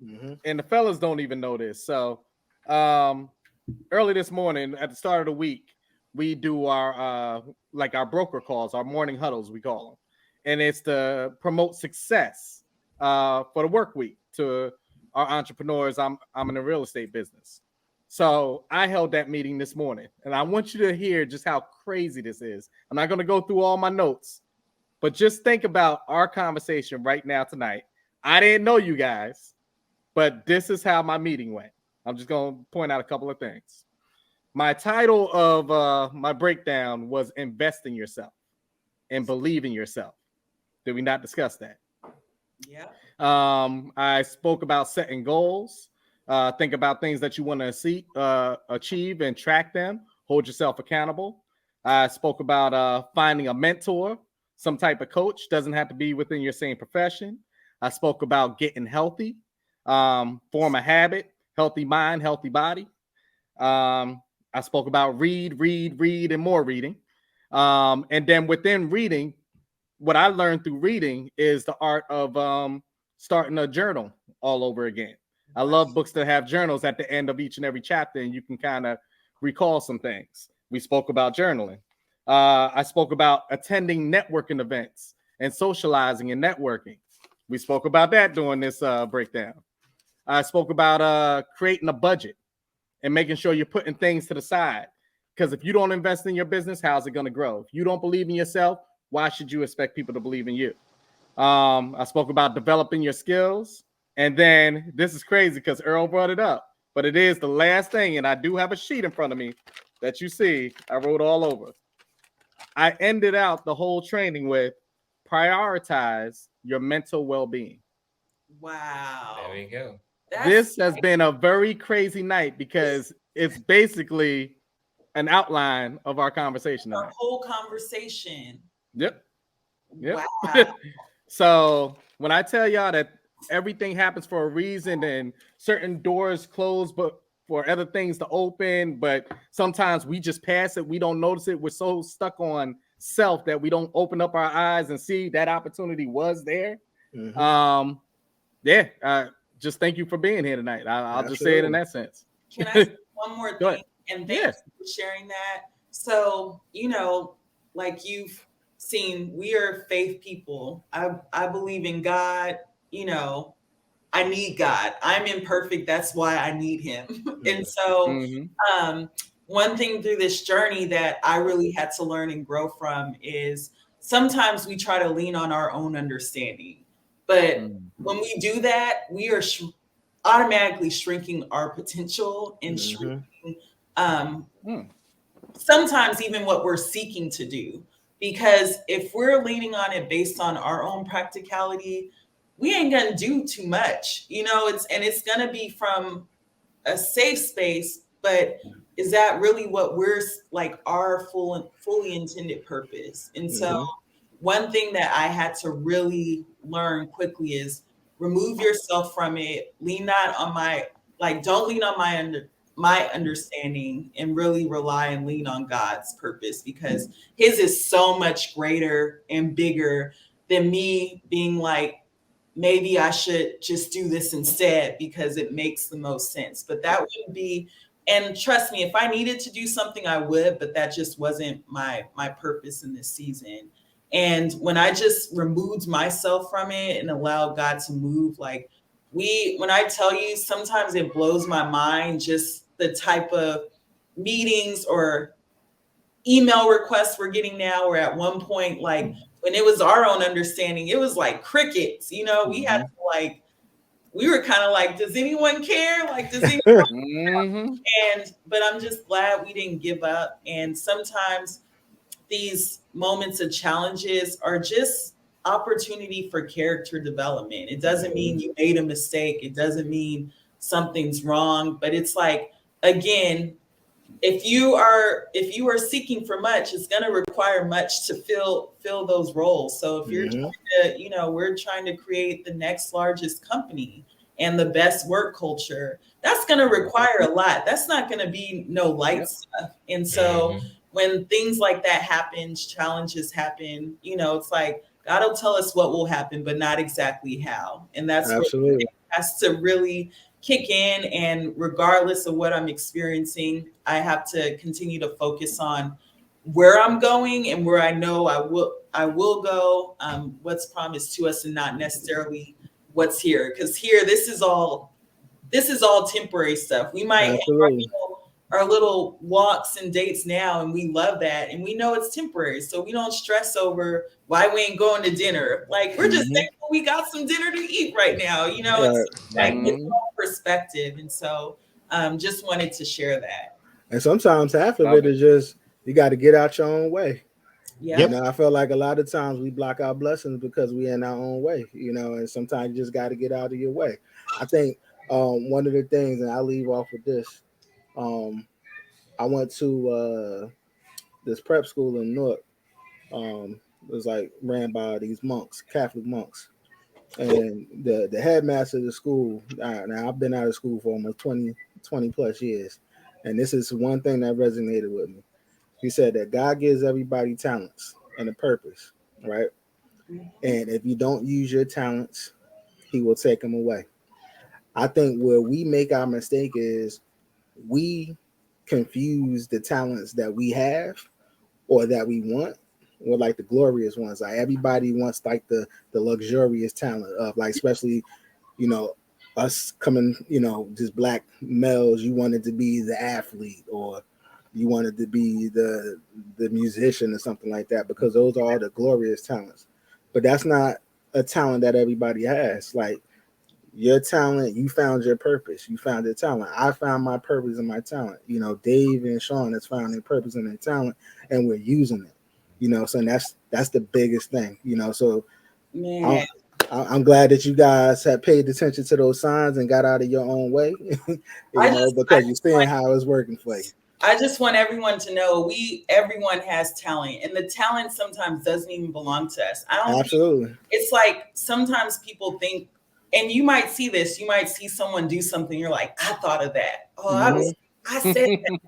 and the fellas don't even know this. So, early this morning at the start of the week, we do our broker calls, our morning huddles, we call them, and it's to promote success for the work week to our entrepreneurs. I'm in the real estate business. So I held that meeting this morning, and I want you to hear just how crazy this is. I'm not going to go through all my notes, but just think about our conversation right now tonight. I didn't know you guys, but this is how my meeting went. I'm just going to point out a couple of things. My title of my breakdown was Invest in Yourself and Believe in Yourself. Did we not discuss that? Yeah. I spoke about setting goals. Think about things that you want to achieve and track them. Hold yourself accountable. I spoke about finding a mentor, some type of coach. Doesn't have to be within your same profession. I spoke about getting healthy, form a habit, healthy mind, healthy body. I spoke about read, and more reading. And then within reading, what I learned through reading is the art of starting a journal all over again. I love books that have journals at the end of each and every chapter, and you can kind of recall some things. We spoke about journaling. I spoke about attending networking events and socializing and networking. We spoke about that during this breakdown. I spoke about creating a budget and making sure you're putting things to the side. Because if you don't invest in your business, how's it going to grow? If you don't believe in yourself, why should you expect people to believe in you? I spoke about developing your skills. And then this is crazy because Earl brought it up, but it is the last thing. And I do have a sheet in front of me that you see. I wrote all over. I ended out the whole training with prioritize your mental well-being. Wow. There we go. This has been a very crazy night because it's basically an outline of our conversation. Our whole conversation. Yep. Wow. So when I tell y'all that everything happens for a reason and certain doors close, but for other things to open, but sometimes we just pass it. We don't notice it. We're so stuck on self that we don't open up our eyes and see that opportunity was there. Just thank you for being here tonight. I'll just say it in that sense. Can I say one more thing? And thank you for sharing that. So, like you've seen, we are faith people. I believe in God. You know, I need God. I'm imperfect. That's why I need him. And so one thing through this journey that I really had to learn and grow from is sometimes we try to lean on our own understanding. But when we do that, we are automatically shrinking our potential and shrinking sometimes even what we're seeking to do. Because if we're leaning on it based on our own practicality, we ain't gonna do too much, you know. It's gonna be from a safe space, but is that really what we're like our fully intended purpose? And so one thing that I had to really learn quickly is remove yourself from it. Lean not on don't lean on my understanding, and really rely and lean on God's purpose, because his is so much greater and bigger than me being like, maybe I should just do this instead because it makes the most sense. But that wouldn't be, and trust me, if I needed to do something, I would, but that just wasn't my purpose in this season. And when I just removed myself from it and allowed God to move, like when I tell you, sometimes it blows my mind just the type of meetings or email requests we're getting now, or at one point, like when it was our own understanding, it was like crickets, you know. We had to we were kind of like, does anyone care? Like, does anyone but I'm just glad we didn't give up. And sometimes these moments of challenges are just opportunity for character development. It doesn't mean you made a mistake. It doesn't mean something's wrong, but it's like, again, if you are seeking for much, it's going to require much to fill those roles. So if you're trying to, you know, we're trying to create the next largest company and the best work culture, that's going to require a lot. That's not going to be no light stuff. And so when things like that happen, challenges happen, you know, it's like God will tell us what will happen, but not exactly how. And that's what has to really kick in. And regardless of what I'm experiencing, I have to continue to focus on where I'm going and where I know I will go, what's promised to us, and not necessarily what's here. Because here, this is all temporary stuff. We might have our little walks and dates now, and we love that, and we know it's temporary, so we don't stress over why we ain't going to dinner. Like, we're just thankful we got some dinner to eat right now, you know. It's like it's all perspective. And so just wanted to share that. And sometimes half of it is just, you got to get out your own way. You know, I feel like a lot of times we block our blessings because we in our own way, you know, and sometimes you just got to get out of your way. I think one of the things, and I'll leave off with this, I went to this prep school in Newark. It was like ran by these monks, Catholic monks. And the headmaster of the school, now I've been out of school for almost 20 plus years. And this is one thing that resonated with me. He said that God gives everybody talents and a purpose, right? And if you don't use your talents, he will take them away. I think where we make our mistake is we confuse the talents that we have or that we want with like the glorious ones. Like everybody wants like the luxurious talent of, like, especially, you know, us coming, you know, just black males, you wanted to be the athlete or you wanted to be the musician or something like that, because those are all the glorious talents. But that's not a talent that everybody has. Like, your talent, you found your purpose. You found your talent. I found my purpose and my talent. You know, Dave and Sean has found their purpose and their talent, and we're using it. You know, so that's the biggest thing. You know, so I'm glad that you guys have paid attention to those signs and got out of your own way. Because you're seeing how it's working for you. I just want everyone to know everyone has talent, and the talent sometimes doesn't even belong to us. Absolutely. It's like sometimes people think, and you might see this, you might see someone do something, you're like, I thought of that. Oh, I said that.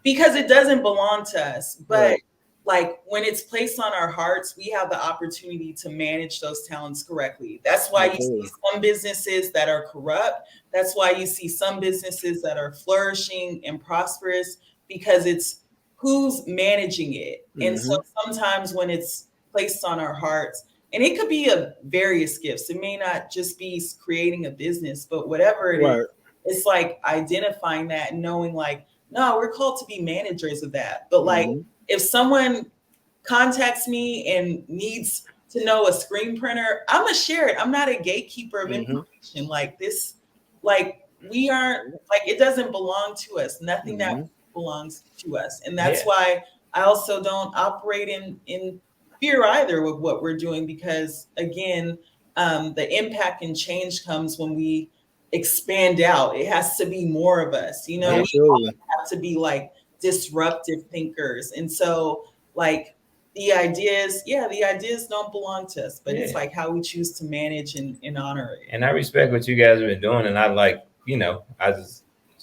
Because it doesn't belong to us. But like when it's placed on our hearts, we have the opportunity to manage those talents correctly. That's why you see some businesses that are corrupt. That's why you see some businesses that are flourishing and prosperous, because it's who's managing it. And so sometimes when it's placed on our hearts. And it could be a various gifts. It may not just be creating a business, but whatever it is, it's like identifying that and knowing like, no, we're called to be managers of that. But like, if someone contacts me and needs to know a screen printer, I'm gonna share it. I'm not a gatekeeper of information like this. Like we aren't, like it doesn't belong to us. Nothing that belongs to us. And that's why I also don't operate in fear either with what we're doing, because again, the impact and change comes when we expand out. It has to be more of us, you know. We have to be like disruptive thinkers. And so like the ideas don't belong to us, but it's like how we choose to manage and honor it. And I respect what you guys have been doing, and I like, you know,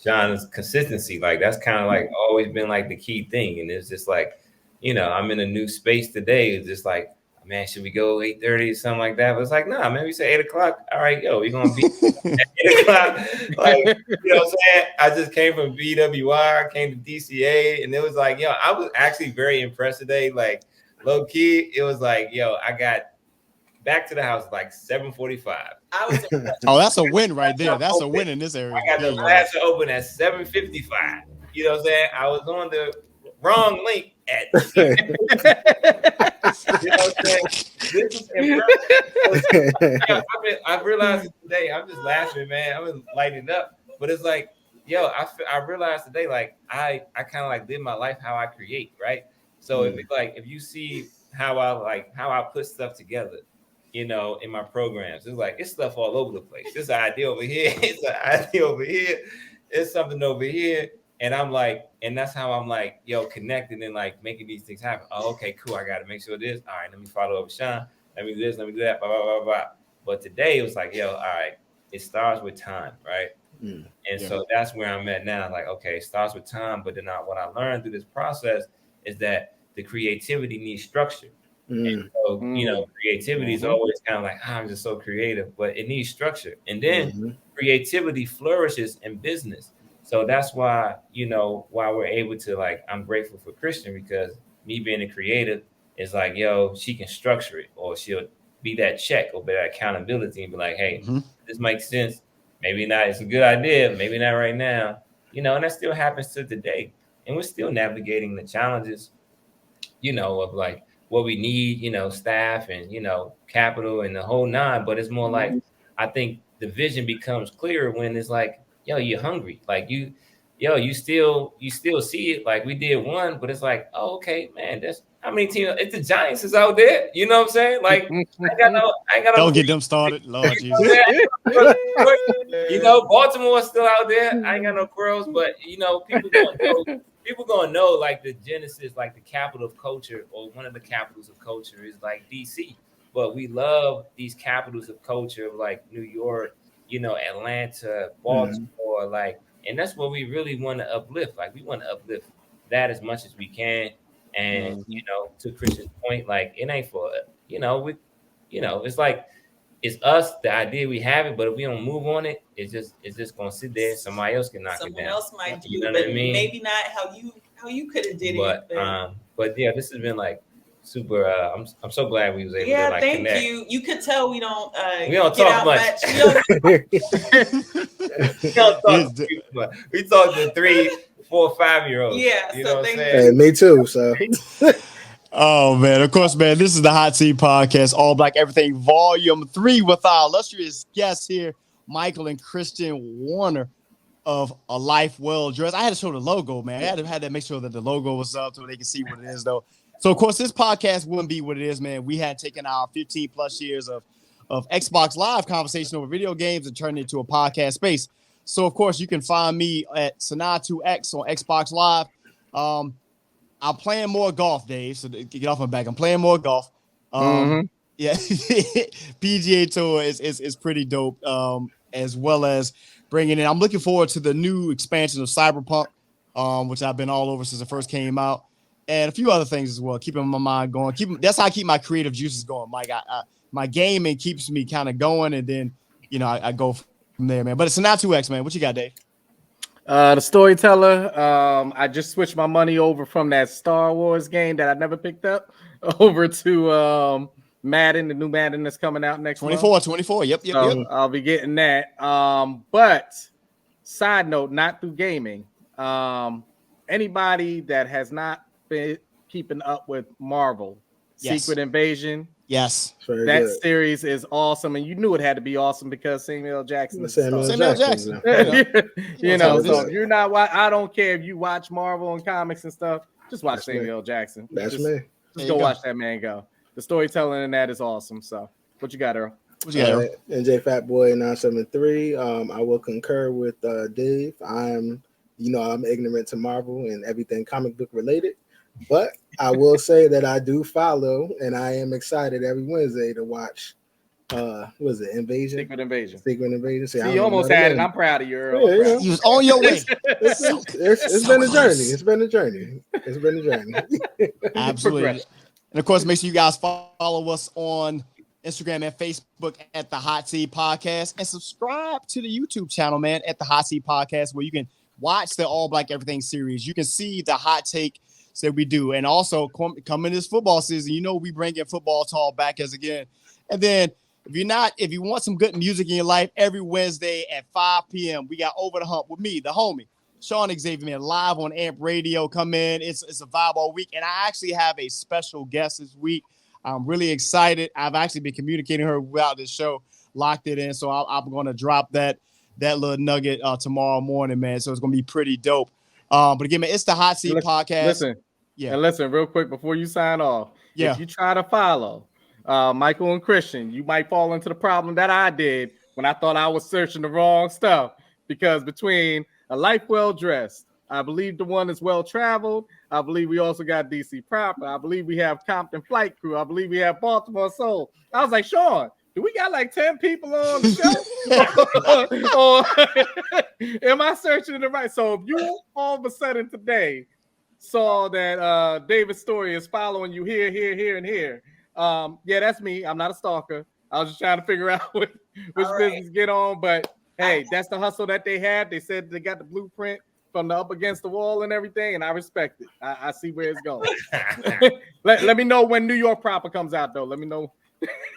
Sean's consistency. Like that's kind of like always been like the key thing. And it's just like, you know, I'm in a new space today. It's just like, man, should we go 8:30 or something like that? But it's like, nah, man, we say 8 o'clock. All right, yo, we're gonna be at 8 o'clock. Like, you know what I'm saying? I just came from BWR, came to DCA, and it was like, yo, I was actually very impressed today. Like, low key, it was like, yo, I got back to the house like 7:45. I was impressed. Oh, that's a win right there. That's a win in this area. I got the labs open at 7:55. You know what I'm saying? I was on the wrong link at you know what I'm saying? This is impressive. I realized today, I'm just laughing, man. I was lighting up, but it's like, yo, I realized today, like I kind of like live my life how I create, right? So if you see how I put stuff together, you know, in my programs, it's like it's stuff all over the place. There's an idea over here, it's an idea over here, it's something over here. And I'm like, and that's how I'm like, yo, connecting and like making these things happen. Oh, okay, cool. I got to make sure this. All right, let me follow up with Sean. Let me do this. Let me do that. Blah, blah, blah, blah. But today it was like, yo, all right, it starts with time, right? And so that's where I'm at now. Like, okay, it starts with time. But then what I learned through this process is that the creativity needs structure. And so, you know, creativity is always kind of like, I'm just so creative, but it needs structure. And then creativity flourishes in business. So that's why, you know, why we're able to like, I'm grateful for Christian, because me being a creative is like, yo, she can structure it, or she'll be that check or be that accountability and be like, hey, this makes sense. Maybe not. It's a good idea. Maybe not right now, you know, and that still happens to today. And we're still navigating the challenges, you know, of like what we need, you know, staff and, you know, capital and the whole nine. But it's more like, I think the vision becomes clearer when it's like, yo, you're hungry. Like you still see it. Like we did one, but it's like, oh, okay, man, that's how many teams. It's the Giants is out there. You know what I'm saying? Like I ain't got no. Don't get them started, Lord Jesus. You know, Baltimore's still out there. I ain't got no pearls, but you know, people gonna know like the genesis, like the capital of culture, or one of the capitals of culture is like DC. But we love these capitals of culture like New York, you know, Atlanta, Baltimore, like, and that's what we really want to uplift. Like, we want to uplift that as much as we can. And, you know, to Christian's point, like, it ain't for, you know, it's like, it's us, the idea we have it, but if we don't move on it, it's just going to sit there and somebody else can knock it down. Someone else might do you know it, what but I mean? maybe not how you could have did it. But yeah, this has been like super. I'm so glad we was able to like thank connect. you. You could tell we don't talk much. We don't talk much. We talk to 3, 4, 5-year-olds. Yeah, you so know what I'm thank saying? Hey, me too. So. Oh man, of course, man. This is the Hot Seat Podcast, All Black Everything, Volume 3, with our illustrious guests here, Michael and Christian Warner of A Life Well Dressed. I had to show the logo, man. I had to make sure that the logo was up so they can see what it is, though. So, of course, this podcast wouldn't be what it is, man. We had taken our 15 plus years of Xbox Live conversation over video games and turned it into a podcast space. So, of course, you can find me at Sanaa2X on Xbox Live. I'm playing more golf, Dave. So, get off my back. I'm playing more golf. Yeah, PGA Tour is pretty dope, as well as bringing in. I'm looking forward to the new expansion of Cyberpunk, which I've been all over since it first came out, and a few other things as well. Keeping my mind going. That's how I keep my creative juices going, Mike. My gaming keeps me kind of going, and then I go from there, man. But it's Sanaa2X, man. What you got, Dave? The storyteller. I just switched my money over from that Star Wars game that I never picked up over to Madden, the new Madden that's coming out next 24. Yep. So I'll be getting that. But side note, not through gaming. Anybody that has not been keeping up with Marvel, Yes. Secret Invasion, Yes. Very that good. series is awesome, and you knew it had to be awesome because Samuel L. Jackson. is Samuel the Samuel Jackson. Jackson. you That's know, how it so is. if you're not. I don't care if you watch Marvel and comics and stuff. Just watch That's me. Samuel L. Jackson. That's just, me. There Just you go go. watch that man go. The storytelling in that is awesome. So, what you got, Earl? What you got, Earl? NJ Fatboy 973. I will concur with Dave. I'm ignorant to Marvel and everything comic book related, but I will say that I do follow, and I am excited every Wednesday to watch. What is it? Invasion. Secret Invasion. Secret Invasion. See, I See, don't you even almost know the had it. name. I'm proud of you, Earl. Yeah, I'm proud yeah. of You was on your way. It's So been a journey. close. It's been a journey. It's been a journey. Absolutely. Progression. And of course, make sure you guys follow us on Instagram and Facebook at the Hot Seat Podcast, and subscribe to the YouTube channel, man, at the Hot Seat Podcast, where you can watch the All Black Everything series. You can see the hot take that we do. And also, coming this football season, we bring in football talk back as again. And then if you want some good music in your life, every Wednesday at 5 p.m., we got Over the Hump with me, the homie, Sean Xavier, man, live on AMP Radio. Come in. It's a vibe all week. And I actually have a special guest this week. I'm really excited. I've actually been communicating with her throughout this show, locked it in. So I'm going to drop that little nugget tomorrow morning, man. So it's going to be pretty dope. But again, man, it's the Hot Seat Podcast. Listen, Yeah. And listen, real quick before you sign off. Yeah. If you try to follow Michael and Christian, you might fall into the problem that I did when I thought I was searching the wrong stuff. Because between A Life Well Dressed, I believe the one is Well Traveled, I believe we also got DC Proper, I believe we have Compton Flight Crew, I believe we have Baltimore Soul. I was like, Sean, do we got like 10 people on the show? Or am I searching the right? So if you all of a sudden today saw that David Story is following you here, and here, yeah, that's me. I'm not a stalker. I was just trying to figure out which business to get on. But hey, that's the hustle that they have. They said they got the blueprint from the up against the wall and everything, and I respect it. I see where it's going. let me know when New York Proper comes out, though. Let me know.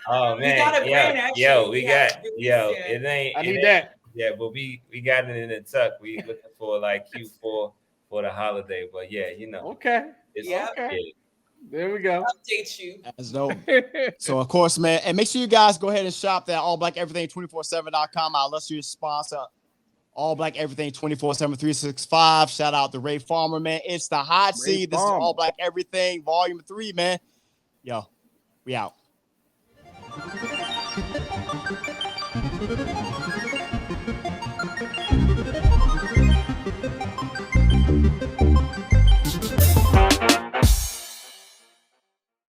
Oh man, got a brand, actually. it ain't. I it need ain't- that. Yeah, but we got it in the tuck. We looking for like Q4 for the holiday. But yeah, Okay. it's Yeah. Okay. There we go. Update you. That's dope. So, of course, man, and make sure you guys go ahead and shop that allblackeverything247.com, our illustrious sponsor, All Black Everything 24/7 365. Shout out to Ray Farmer, man. It's the Hot Ray Seat. This is Farmer. All Black Everything, Volume 3, man. Yo, we out.